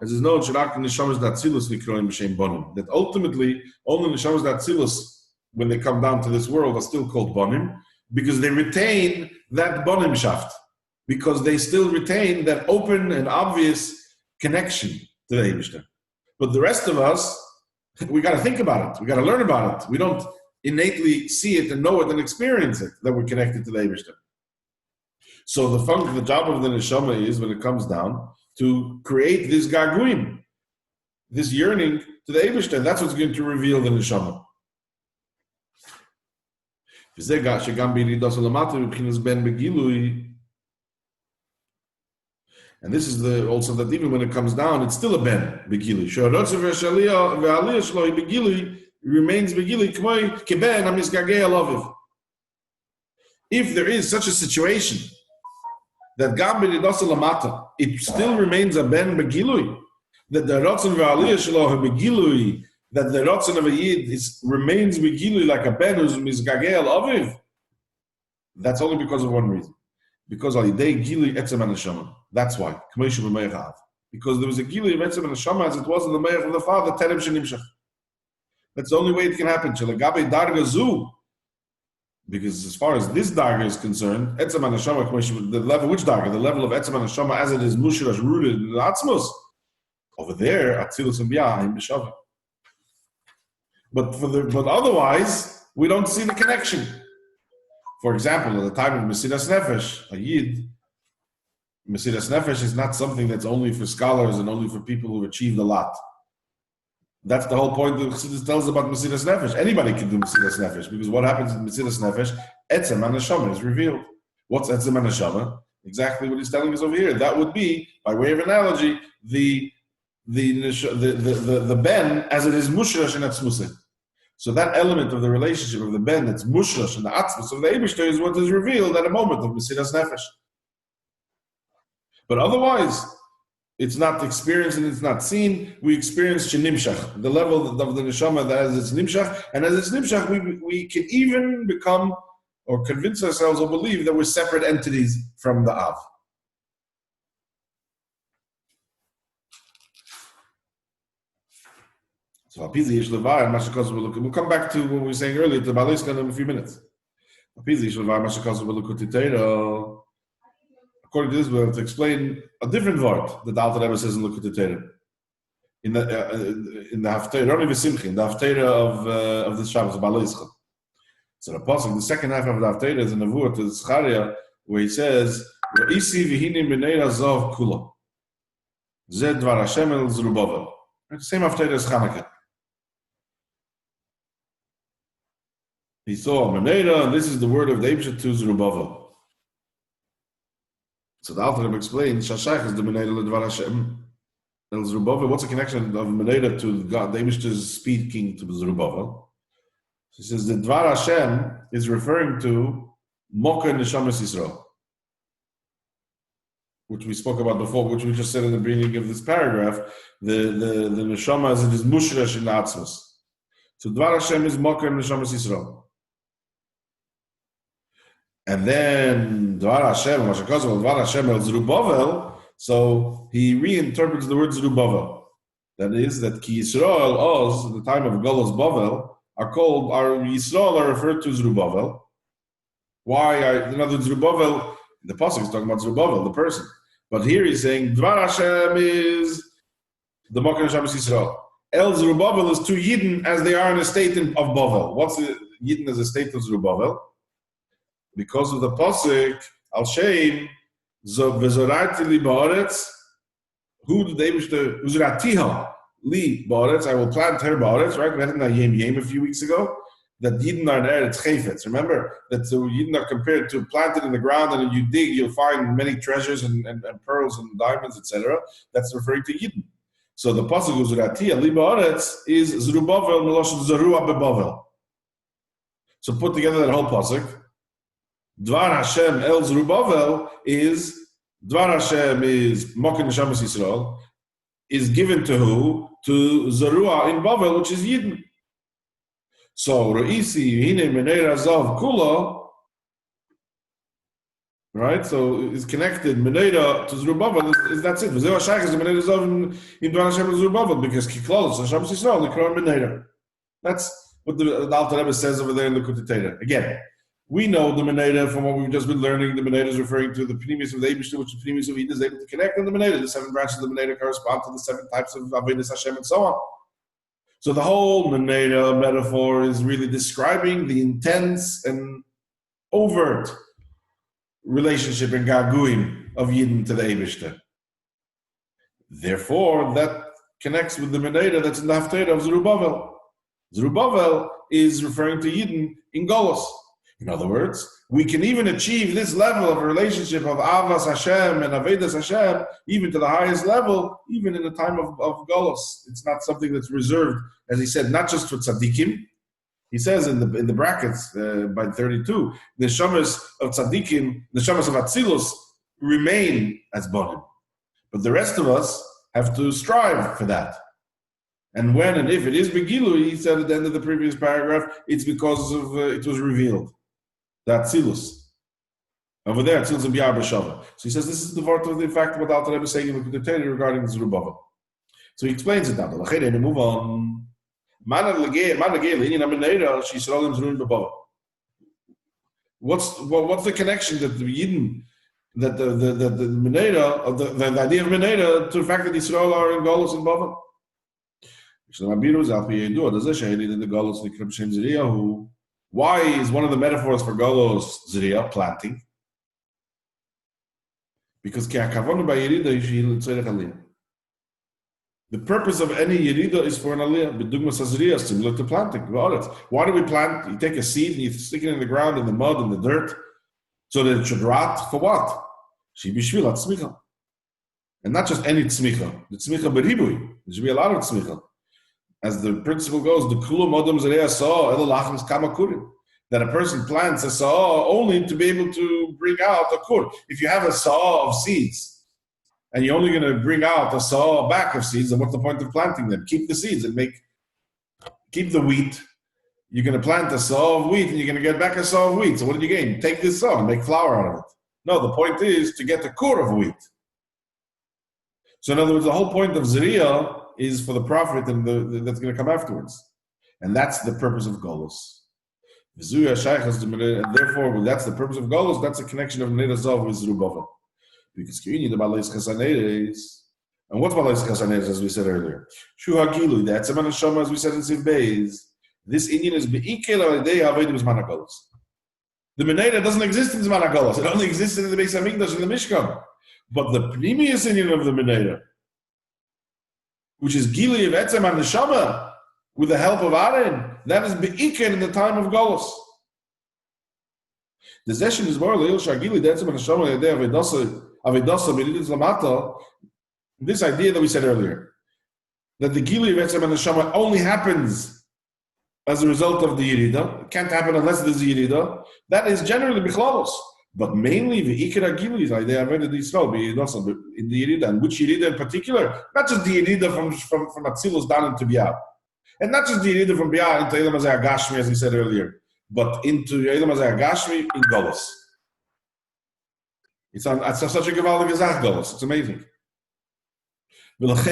As is known, that ultimately only neshamas that tzilus, when they come down to this world, are still called bonim, because they retain that bonim shaft, because they still retain that open and obvious connection to the Eibishter. But the rest of us, we got to think about it. We got to learn about it. We don't innately see it and know it and experience it, that we're connected to the Eibishter. So the job of the neshama is, when it comes down, to create this gaguim, this yearning to the Eibishter. That's what's going to reveal the neshama. And this is also that even when it comes down, it's still a ben begili. Remains begili. If there is such a situation that it still remains a ben begilui, that the rotzen ve'aliyah shelo begilui, that the rotzen of a yid remains begilui like a ben who's mizgagei al aviv. That's only because of one reason. Because alidei gilui etzem haneshama. That's why. Because there was a gilui of etzem haneshama as it was in the meich of the father, terem shenimshach. That's the only way it can happen. Shelagabe darga zu. Because as far as this darga is concerned, etzem haneshama, the level, which darga? The level of etzem haneshama as it is mushrash, rooted in the atzmos. Over there, atzilus and biyah in b'shavah. But otherwise, we don't see the connection. For example, at the time of Mesiras Nefesh, a Yid, Mesiras Nefesh is not something that's only for scholars and only for people who've achieved a lot. That's the whole point that Chassidus tells about Mesiras Nefesh. Anybody can do Mesiras Nefesh, because what happens in Mesiras Nefesh, Etzem HaNeshama is revealed. What's Etzem HaNeshama? Exactly what he's telling us over here. That would be, by way of analogy, the ben as it is mushrash and atzmusah. So that element of the relationship of the ben that's mushrash and the atzmus of the Eibishter is what is revealed at a moment of Mesiras Nefesh. But otherwise, it's not experienced and it's not seen. We experience shenimshach, the level of the neshama that has its nimshach, and as its nimshach, we can even become or convince ourselves or believe that we're separate entities from the Av. So we'll come back to what we were saying earlier to Baliska in a few minutes. According to this, we'll have to explain a different word that the Alter Rebbe says in Likutei Torah. In the Haftarah, Roni V'Simchi, in the Haftarah of the Shabbos, Baliska. So the pasuk, the second half of the Haftarah is in the Vur to Zechariah, where he says, "V'isi v'hini b'nei razov kula, zed dvar Hashem el Zerubbabel." The same Haftarah as Chanukah. He saw Menera, and this is the word of the Eibishter to Zerubbabel. So the Alter Rebbe explains, Shashach is the Menera l'dvar Hashem el Zerubbabel. What's the connection of Menera to God? The Eibishter's speaking to Zerubbabel. He says the Dvar Hashem is referring to Moker Neshamas Yisrael, which we spoke about before, which we just said in the beginning of this paragraph. The Neshama as it is Mushrash in the Atzmos. So Dvar Hashem is Moker Neshamas Yisrael. And then Dvar Hashem, Dvar Hashem el Zerubbabel, so he reinterprets the word Zerubbabel. That is, that Ki Yisrael, Oz, at the time of Golos Bavel, our Yisrael are referred to Zerubbabel. Why? In other words, Zerubbabel, the pasuk is talking about Zerubbabel, the person. But here he's saying, Dvar Hashem is the Moker Neshamas Yisrael. El Zerubbabel is to Yidden as they are in a state of Bavel. What's the Yidden as a state of Zerubbabel? Because of the pasuk, Al Shem Vezorati li ba'aretz, who the Eibishter, Uzratiha li ba'aretz, I will plant her ba'aretz, right? We had in that Yem a few weeks ago, that Yidden are there, it's Chayfetz. Remember that so Yidden are compared to planted in the ground, and when you dig, you'll find many treasures and pearls and diamonds, etc. That's referring to Yidden. So the pasuk Uzratiha li ba'aretz is Zerubbabel Meloshen Zerua beBavel. So put together that whole pasuk. Dvar Hashem el Zerubbabel is Dvar Hashem is Mokin Neshamas Yisrael, is given to who? To Zerua in Bavel, which is Yidden. So Re'isi Hine Meneira Zav Kula, right? So it's connected Meneira to Zerubbabel. Is that's it? V'zeu Hashayach is the Meneira Zav in Dvar Hashem el Zerubbabel, because Kiklolos Neshamas Yisrael Nikra Meneira. That's what the Alter Rebbe says over there in the Kuntres. Again, we know the Meneda from what we've just been learning. The Meneda is referring to the Pnimis of the Eibishter, which the Pnimis of Eden is able to connect. And the Meneda, the 7 branches of the Meneda correspond to the 7 types of Avodas Hashem and so on. So the whole Meneda metaphor is really describing the intense and overt relationship and gaguim of Eden to the Eibishter. Therefore, that connects with the Meneda that's in the Haftarah of Zerubbabel. Zerubbabel is referring to Eden in Golos. In other words, we can even achieve this level of a relationship of Avas Hashem and Avedas Hashem, even to the highest level, even in the time of Golos. It's not something that's reserved, as he said, not just for tzaddikim. He says in the brackets by 32, the shamas of tzaddikim, the shamas of Atzilus remain as bonim. But the rest of us have to strive for that. And when and if it is Begilu, he said at the end of the previous paragraph, it's because of it was revealed. That Atzilus. Over there, Atzilus and B'yar B'shava. So he says this is the part of the fact what Alter Rebbe is saying in the Kuntres regarding Zerubbabel. So he explains it now. And move on. What's the connection that the Yidden, that the Meneda, of the idea of Meneda to the fact that Yisrael are in Golos and Bavel? Why is one of the metaphors for Golos Zriya, planting? Because the purpose of any Yerida is for an Aliyah. B'dugmas Zriya, similar to planting. Why do we plant? You take a seed and you stick it in the ground, in the mud, in the dirt, so that it should rot. For what? And not just any tzmicha. The tzmicha beribui. There should be a lot of tzmicha. As the principle goes, the kulum adam zreya saw elalachim kamakurim, that a person plants a saw only to be able to bring out a kur. If you have a saw of seeds and you're only going to bring out a saw back of seeds, then what's the point of planting them? Keep the seeds and keep the wheat. You're going to plant a saw of wheat and you're going to get back a saw of wheat. So what did you gain? Take this saw and make flour out of it. No, the point is to get a kur of wheat. So in other words, the whole point of zriya is for the profit and that's going to come afterwards. And that's the purpose of Golos. And therefore, that's the purpose of Golos, that's a connection of Meneda Zav with Zerubbabel. Because you need the Balais Chasanedes. And what's Balais Chasanedes, as we said earlier? Shuhagilu, that's a Manashama, as we said in Siv Beis. This Indian is Be'ikel Alidei Avedim Zman HaGolos. The Meneda doesn't exist in Zman HaGolos. It only existed in the Beis HaMikdash, in the Mishkan. But the Pnimius Indian of the Meneda, which is Gili of Etzem and Neshama, with the help of Aaron, that is Be'iken in the time of Golos. The session is more Leil Shagili, the Etzem and Neshama, the Avedasa, Beridus Lamata, this idea that we said earlier, that the Gili of Etzem and Neshama only happens as a result of the Yerida, it can't happen unless there's a Yerida, that is generally Bichlalos. But mainly the Ikra Gili is like they have read the Israel in the Yerida, and which Yerida in particular, not just the Yerida from Atzilus down into Biyah, and not just the Yerida from Biyah into Elam Hazeh Agashmi, as we said earlier, but into Elam Hazeh Agashmi in Golos. It's such a gewaltige Zach, Golos. It's amazing. That's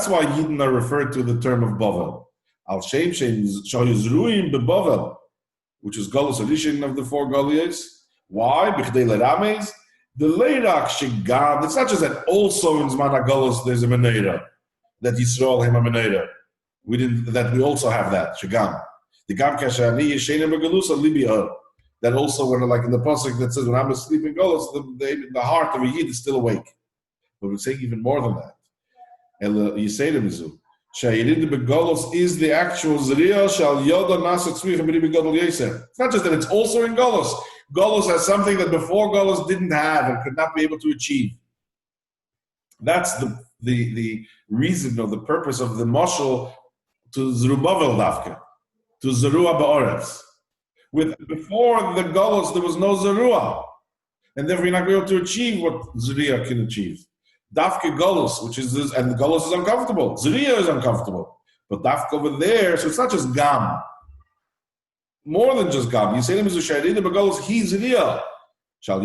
why Yidden are referred to the term of Bavel. Al Shem Shayuzruim beBavel, which is Golos edition of the 4 Goliaths. Why? B'chdei lerames. The leirak shigam. It's not just that also in Zman HaGolos there's a Meneda, that Yisrael him a Meneda. That we also have that shigam. The gam kashani yeshena begalusa libya. that also, when like in the pasuk that says, when I'm asleep in Golos, the heart of a Yid is still awake. But we're saying even more than that. And you say to Mizu, Shayirid begolos is the actual Zriya shall yoda nasa tzmicha b'ri begodol yeser. It's not just that it's also in Golos. Golos has something that before Golos didn't have and could not be able to achieve. That's the reason or the purpose of the mashal to Zerubbabel Dafka, to Zerua Ba'oretz. Before the Golos, there was no Zerua. And therefore you're not going to be able to achieve what Zriya can achieve. Dafka Golos, which is this, and Golos is uncomfortable. Zriya is uncomfortable. But Dafka over there, so it's not just Gam. More than just Gam. You say to him, Golos, he's Zriya. That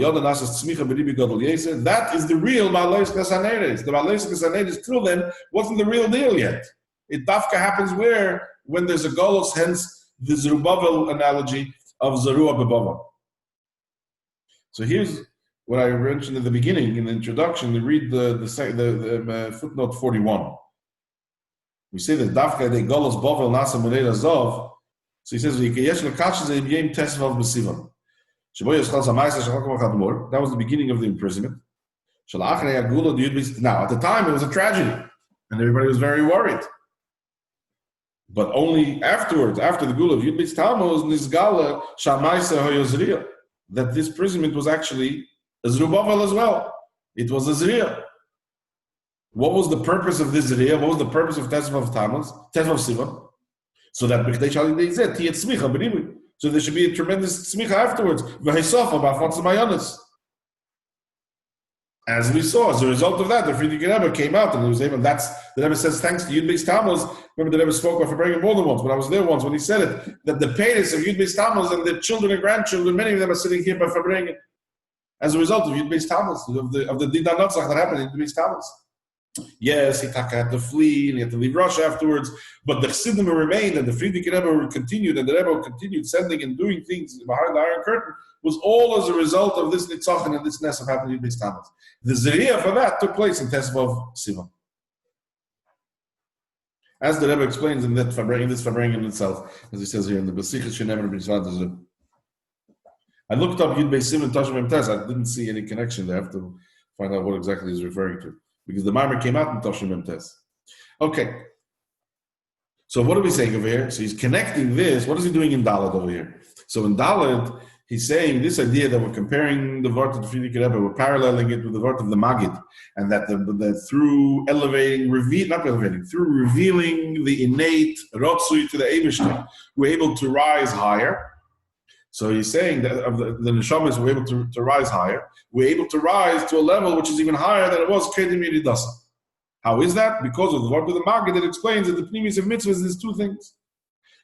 is the real Ba'aleis Kasaneres. The Ba'aleis Kasaneres till then wasn't the real deal yet. It Dafka happens when there's a Golos, hence the Zerubbabel analogy of Zerua Bebava. So here's what I mentioned in the beginning, in the introduction, to read the footnote 41. We say that Dafka de Golos Bavel Nasa Moreira Zov. So he says, Sivan. That was the beginning of the imprisonment. Now, at the time, it was a tragedy, and everybody was very worried. But only afterwards, after the Gula of Yud Beis Tammuz, Nizgala Shamaisa Hoyozriya, that this imprisonment was actually a Zerubbabel as well. It was a Zriya. What was the purpose of this Zriya? What was the purpose of Tesvav of Tammuz, Tesvav of Sivan? So that so there should be a tremendous tzmicha afterwards. As we saw, as a result of that, the Friedrich Rebbe came out and he was able, the Rebbe says, thanks to Yud Beis Tammuz. Remember the Rebbe spoke about Fabrengen more than once, but I was there once when he said it, that the parents of Yud Beis Tammuz and the children and grandchildren, many of them are sitting here by Fabrengen as a result of Yud Beis Tammuz, of the Didan Notzach that happened in Yud Beis Tammuz. Yes, he had to flee and he had to leave Russia afterwards, but the Chassidim remained and the Friedrich Rebbe continued and the Rebbe continued sending and doing things behind the Iron Curtain was all as a result of this Nitzachon and this Ness of happening in Beis Tammuz. The Zeriya for that took place in Tesvav Sivan. As the Rebbe explains in this Fabrengen itself, as he says here in the Besichas Shenemer B'Yisvad. I looked up Yud Beis Sivan Tashim Mem Tes. I didn't see any connection there. I have to find out what exactly he's referring to. Because the Maimer came out in Tashim Mem Tes. Okay. So what are we saying over here? So he's connecting this. What is he doing in Dalet over here? So in Dalet, he's saying this idea that we're comparing the Vart of the Friedrich Rebbe, we're paralleling it with the Vart of the Maggid, and that through through revealing the innate Rotsui to the Eibishter, we're able to rise higher. So he's saying that of the neshamas we're able to rise higher. We're able to rise to a level which is even higher than it was Kedim Yeridasa. How is that? Because of the word of the Maggid that explains that the pnimis of mitzvahs is two things.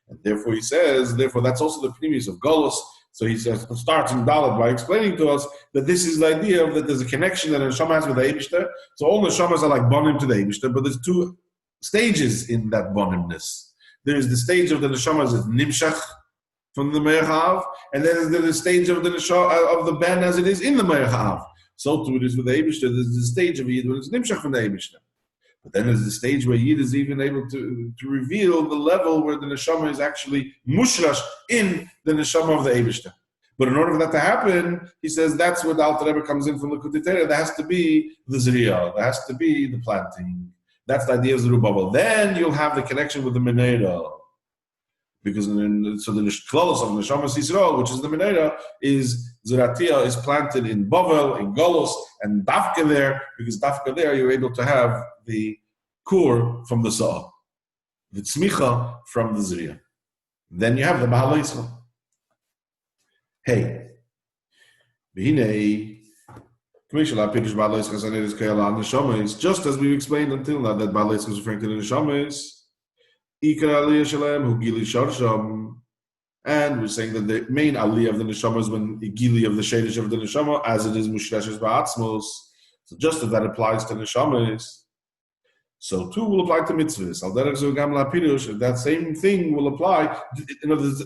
And therefore he says, that's also the pnimis of Golos. So he says, starts in Dalet by explaining to us that this is the idea of that there's a connection that a neshama has with the Eibishter. So all neshamas are like bonim to the Eibishter, but there's two stages in that bonimness. There is the stage of the neshamas as nimshach, from the Me'achav, and then there's the stage of the ben as it is in the Me'achav. So too it is with the Eibishter. There's the stage of Yid when it's Nimshach from the Eibishter. But then there's the stage where Yid is even able to reveal the level where the Neshama is actually mushrash in the Neshama of the Eibishter. But in order for that to happen, he says that's where the Alter Rebbe comes in from the Kutitera. There has to be the Zriya. There has to be the planting. That's the idea of Zerubbabel. Then you'll have the connection with the Menorah. Because so the Klolos of Neshamas Yisrael, which is the Menorah, is Zeratia is planted in Bavel, in Golos, and Dafka there, because Dafka there you're able to have the Kur from the Sa'ah, the Tzmicha from the Zriya. Then you have the Baal Yisrael. Hey, just as we explained until now that Baal Yisrael is referring to the Neshamas. And we're saying that the main aliyah of the neshama is when igili of the shadish of the neshama, as it is mushrashes ba'atzmos. So just as that applies to neshamas, so too will apply to mitzvahs. That same thing will apply.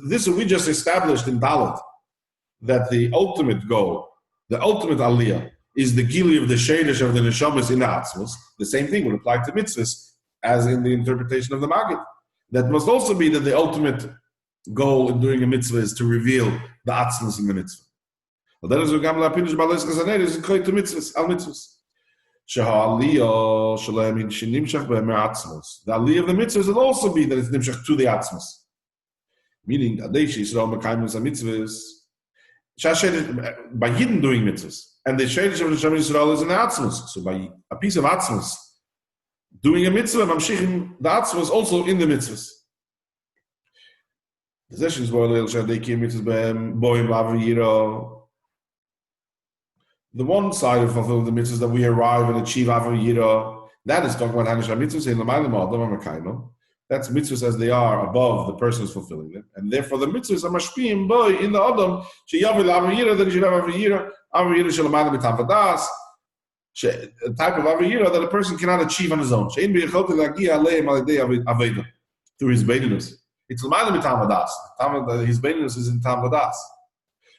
This we just established in Dalet, that the ultimate goal, the ultimate aliyah, is the gili of the shadish of the neshamas in the atzmos. The same thing will apply to mitzvahs, as in the interpretation of the Maggid. That must also be that the ultimate goal in doing a mitzvah is to reveal the atzmus in the mitzvah. Well, that is what Gamla Pinish Balas Kazaner is going to mitzvahs, al mitzvahs. The aliyah of the mitzvahs will also be that it's nimshach to the atzmus. Meaning, by hidden doing mitzvahs, and the shadish of the Shem Yisrael is in the atzmus. So by a piece of atzmus, doing a mitzvah, mamshichim the atzmus also in the mitzvahs. The sessions were the one side of fulfilling the mitzvahs that we arrive and achieve Avar Yira, that is talking about Hanish mitzvahs in Lamaylam Adam Amakaino. That's mitzvahs as they are above the person who's fulfilling them. And therefore the mitzvahs are mashpiyim boy in the Adam, Sheyavil Avar Yira, that he should have Avar Yira, Avar Yira Shalamaylam Mitavadas, a type of Avar Yira that a person cannot achieve on his own. Shein B'yachot Lagia Aleim Aladei Aveda, through his Beinus. It's Lamaylam Mitavadas. His Beinus is in Tavadas.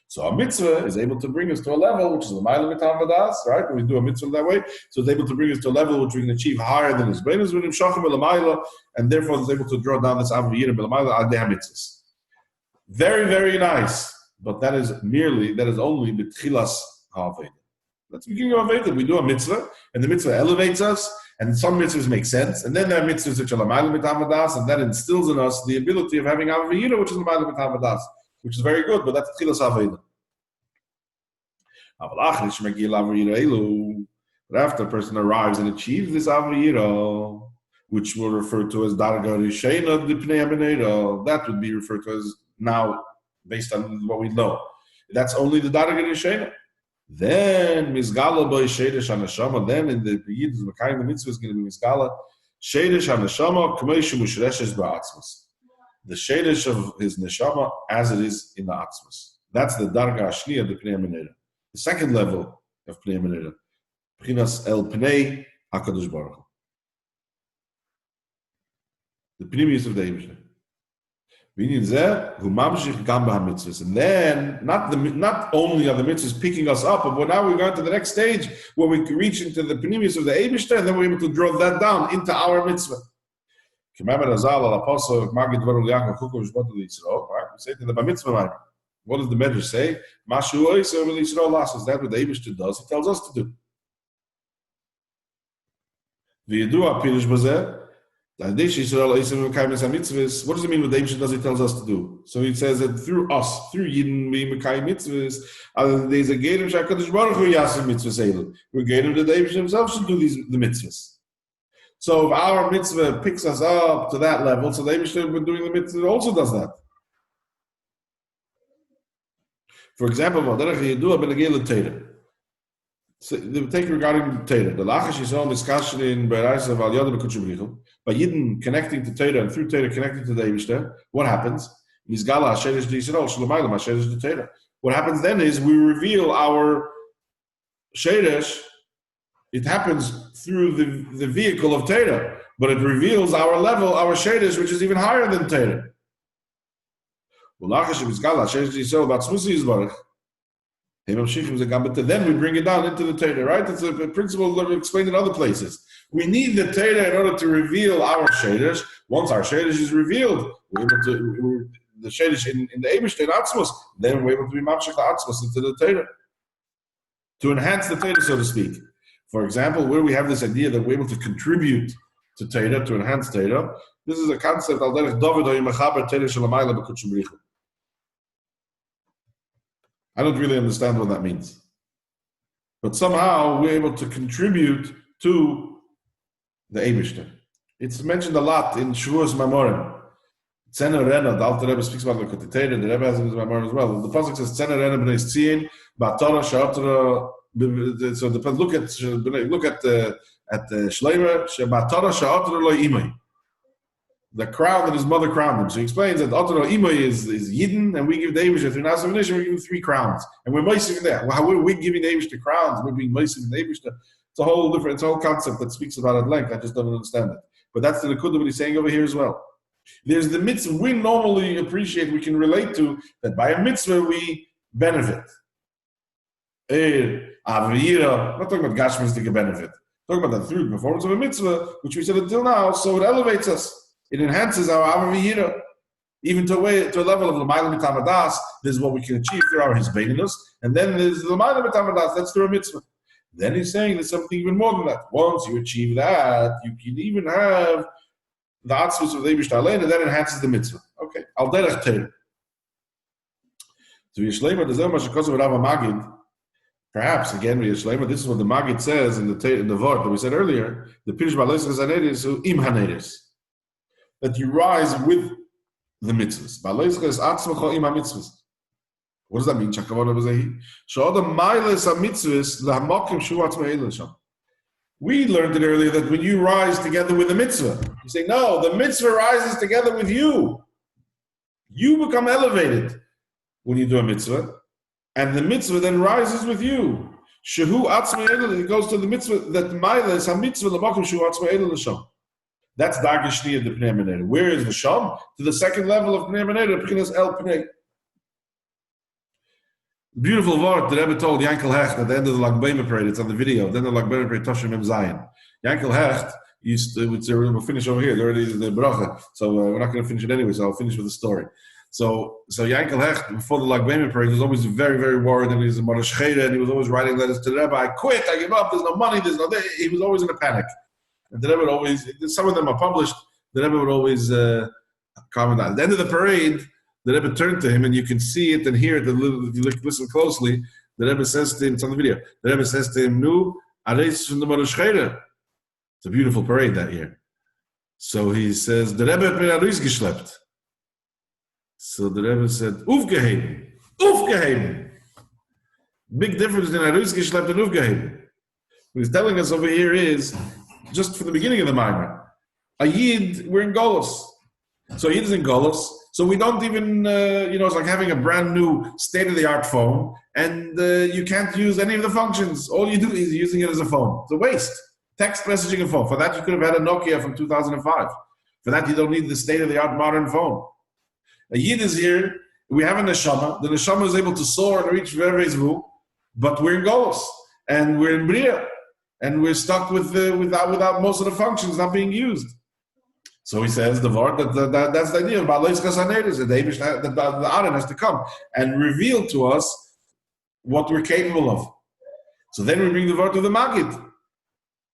So a mitzvah is able to bring us to a level which is the ma'ila mitam vadas, right? When we do a mitzvah that way, so it's able to bring us to a level which we can achieve higher than his beinus with him shachim el and therefore it's able to draw down this aviyir b'lamayla al deh mitzvahs. Very, very nice, but that is only b'tchilas ha'aveda. That's the beginning of aveda. We do a mitzvah, and the mitzvah elevates us, and some mitzvahs make sense, and then there are mitzvahs which are the ma'ila mitam vadas, and that instills in us the ability of having aviyir, which is the ma'ila mitam vadas. Which is very good, but that's Tchilas Aveda. But after a person arrives and achieves this Aveda, which we'll refer to as Darga Rishena Dipnei Amenera, that would be referred to as now, based on what we know. That's only the Darga Rishena. Then Mizgala Boy Shedesh Hanashama, then in the Yid's Makayim the mitzvah is going to be Mizgala Shedesh Hanashama, Kameshu Mushreshes Ba'atzmas. The shadish of his neshama as it is in the atzmus. That's the darga ashniya, the pnei amenera. The second level of pnei amenera, pchinas el pnei hakadosh baruch hu. The pnimius of the Eibusher. Meaning zeh hu mamshich gam b'hamitzvos. And then not only are the mitzvahs picking us up, but now we're going to the next stage where we can reach into the pnimius of the Eibusher, and then we're able to draw that down into our mitzvah. Right? We say to the mitzvah, what does the Medrash say? Is that what the Eibusher does? He tells us to do. What does it mean what the Eibusher does? He tells us to do. So he says that through us, through Yidden, we Mekayim mitzvahs, there's a Geirim Shakadosh Baruch Hu Yasim mitzvahs. We're Geirim that the Eibusher himself should do the mitzvahs. So if our mitzvah picks us up to that level, so the Eibusher when doing the mitzvah also does that. For example, so the take regarding Torah, the lachash is all discussion in Be'araisa Val Yoda B'Kutshim by Yidden connecting to Torah and through Torah connecting to the Eibusher, what happens? Mizgala Hashedesh D'Yisrael Shlomaylam Hashedesh D'Torah. What happens then is we reveal our Shedesh. It happens through the vehicle of Torah, but it reveals our level, our Shedesh, which is even higher than Torah. Then we bring it down into the Torah, right? It's a principle that we explained in other places. We need the Torah in order to reveal our Shedesh. Once our Shedesh is revealed, we're able to, the Shedesh in the Eibusher Atzmos, then we're able to be Mamshech the Atzmos into the Torah. To enhance the Torah, so to speak. For example, where we have this idea that we're able to contribute to Torah, to enhance Torah, this is a concept al derech David or Yemechaber Torah Shalamayla B'Kutshim Brichu. I don't really understand what that means. But somehow we're able to contribute to the Eibusher. It's mentioned a lot in Shavuos Mamorim. Tzena Rena, the Alter Rebbe speaks about the Torah, the Rebbe has it in his Mamorim as well. The pasuk says Tzena Rena b'nei Tzion, Ba'Torah She'Otra. So look at Shleimer She'Ba'Torah She'Otra Lo Imay. The crown that his mother crowned him. So he explains that Otra Imay is Yidden, and we give the Eibusher through Nasa V'Nishim, we give him 3 crowns. And we're Meisiv in there. How we're giving the Eibusher crowns, we're being Meisiv in the Eibusher. It's a whole concept that speaks about at length. I just don't understand it. But that's the Nekudah what he's saying over here as well. There's the mitzvah we normally appreciate, we can relate to, that by a mitzvah we benefit. Avrira, not talking about Gashmistic benefit. Talking about that through the performance of a mitzvah, which we said until now, so it elevates us. It enhances our Avrira. Even to a level of L'mayla Mitamadas, this is what we can achieve through our Hisbeinus, and then there's L'mayla Mitamadas, that's through a mitzvah. Then he's saying there's something even more than that. Once you achieve that, you can even have the Atzvus of the Eibush Ta'alein, and that enhances the mitzvah. Okay, Al Derech Teir. So Yishlema, the Zoma Shekosu Rav Magid, perhaps, again, Yishlema, this is what the Magid says in the Vort that we said earlier, the Pirush Ba'aleis Chazaneris, Im Haneris, that you rise with the mitzvahs. Ba'aleis Chaz Atzmacho Im HaMitzvahs. What does that mean? We learned it earlier that when you rise together with the mitzvah, you say, no, the mitzvah rises together with you. You become elevated when you do a mitzvah, and the mitzvah then rises with you. It goes to the mitzvah that Maila is a mitzvah l'makom shu atzma edel l'sham. That's Darga Shniya, the Pnei Menera. Where is the Sham? To the second level of Pnei Menera, P'chinas El Pnei. Beautiful word the Rebbe told Yankel Hecht at the end of the Lag B'Omer parade. It's on the video. Then the Lag B'Omer parade, Toshim Mem Zayin. Yankel Hecht used to, we'll finish over here. There already is the bracha, so we're not going to finish it anyway. So I'll finish with the story. So Yankel Hecht before the Lag B'Omer parade was always very, very worried, and he was a Morosh Cheder, and he was always writing letters to the Rebbe. I quit. I give up. There's no money. There's no. He was always in a panic. And the Rebbe would always. Some of them are published. The Rebbe would always comment on. At the end of the parade, the Rebbe turned to him, and you can see it and hear it. If you listen closely, the Rebbe says to him, it's on the video, the Rebbe says to him, Nu, Areis from the Morosh Cheder. It's a beautiful parade that year. So he says, the Rebbe hat mir Areis geschleppt. So the Rebbe said, Aufgeheben. Aufgeheben. Big difference in Areis geschleppt and Aufgeheben. What he's telling us over here is, just for the beginning of the Maimer, a Yid, we're in Golos. So Yid is in Golos. So we don't even, it's like having a brand new state-of-the-art phone, and you can't use any of the functions. All you do is using it as a phone. It's a waste. Text messaging and phone. For that, you could have had a Nokia from 2005. For that, you don't need the state-of-the-art modern phone. A Yid is here. We have a Neshama. The Neshama is able to soar and reach Vervezvu, but we're in Golos, and we're in Bria, and we're stuck without most of the functions not being used. So he says the word that's the idea of Ba'aleis Chazaneris, that the Aaron has to come and reveal to us what we're capable of. So then we bring the word to the Magid,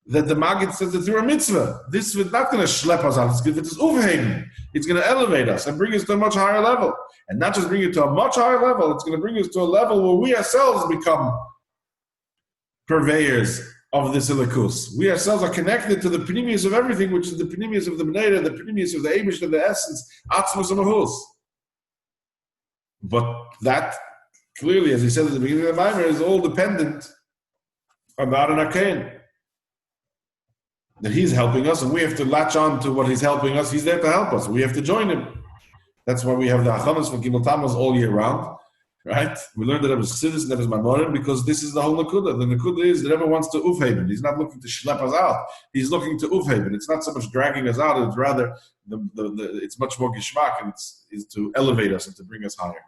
that the Magid says that through a mitzvah, this is not going to schlep us out. It's overhanging. It's going to elevate us and bring us to a much higher level, and not just bring it to a much higher level. It's going to bring us to a level where we ourselves become purveyors of this elikus. We ourselves are connected to the pnimius of everything, which is the pnimius of the Menera, the pnimius of the Eibush, of the essence, Atzmos and Mahus. But that, clearly, as he said at the beginning of the Maimer, is all dependent on the Aron HaKein. That he's helping us, and we have to latch on to what he's helping us. He's there to help us. We have to join him. That's why we have the Achanas for Gimel Tammuz all year round. Right? We learned that it was Chassidus and that was Mamorim because this is the whole Nakuda. The Nakuda is that Rebbe wants to Ufhaven. He's not looking to schlep us out. He's looking to Ufhaven. It's not so much dragging us out. It's rather, it's much more Gishmak, and it's to elevate us and to bring us higher.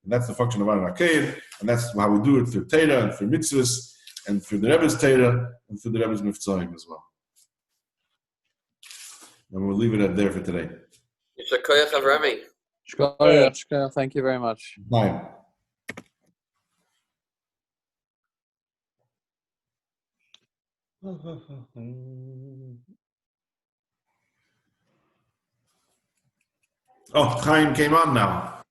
And that's the function of Aron HaKein, and that's how we do it through Teda and through Mitzvahs and through the Rebbe's Teda and through the Rebbe's Miftzahim as well. And we'll leave it at there for today. Thank you very much. Bye. Oh, Chaim came on now.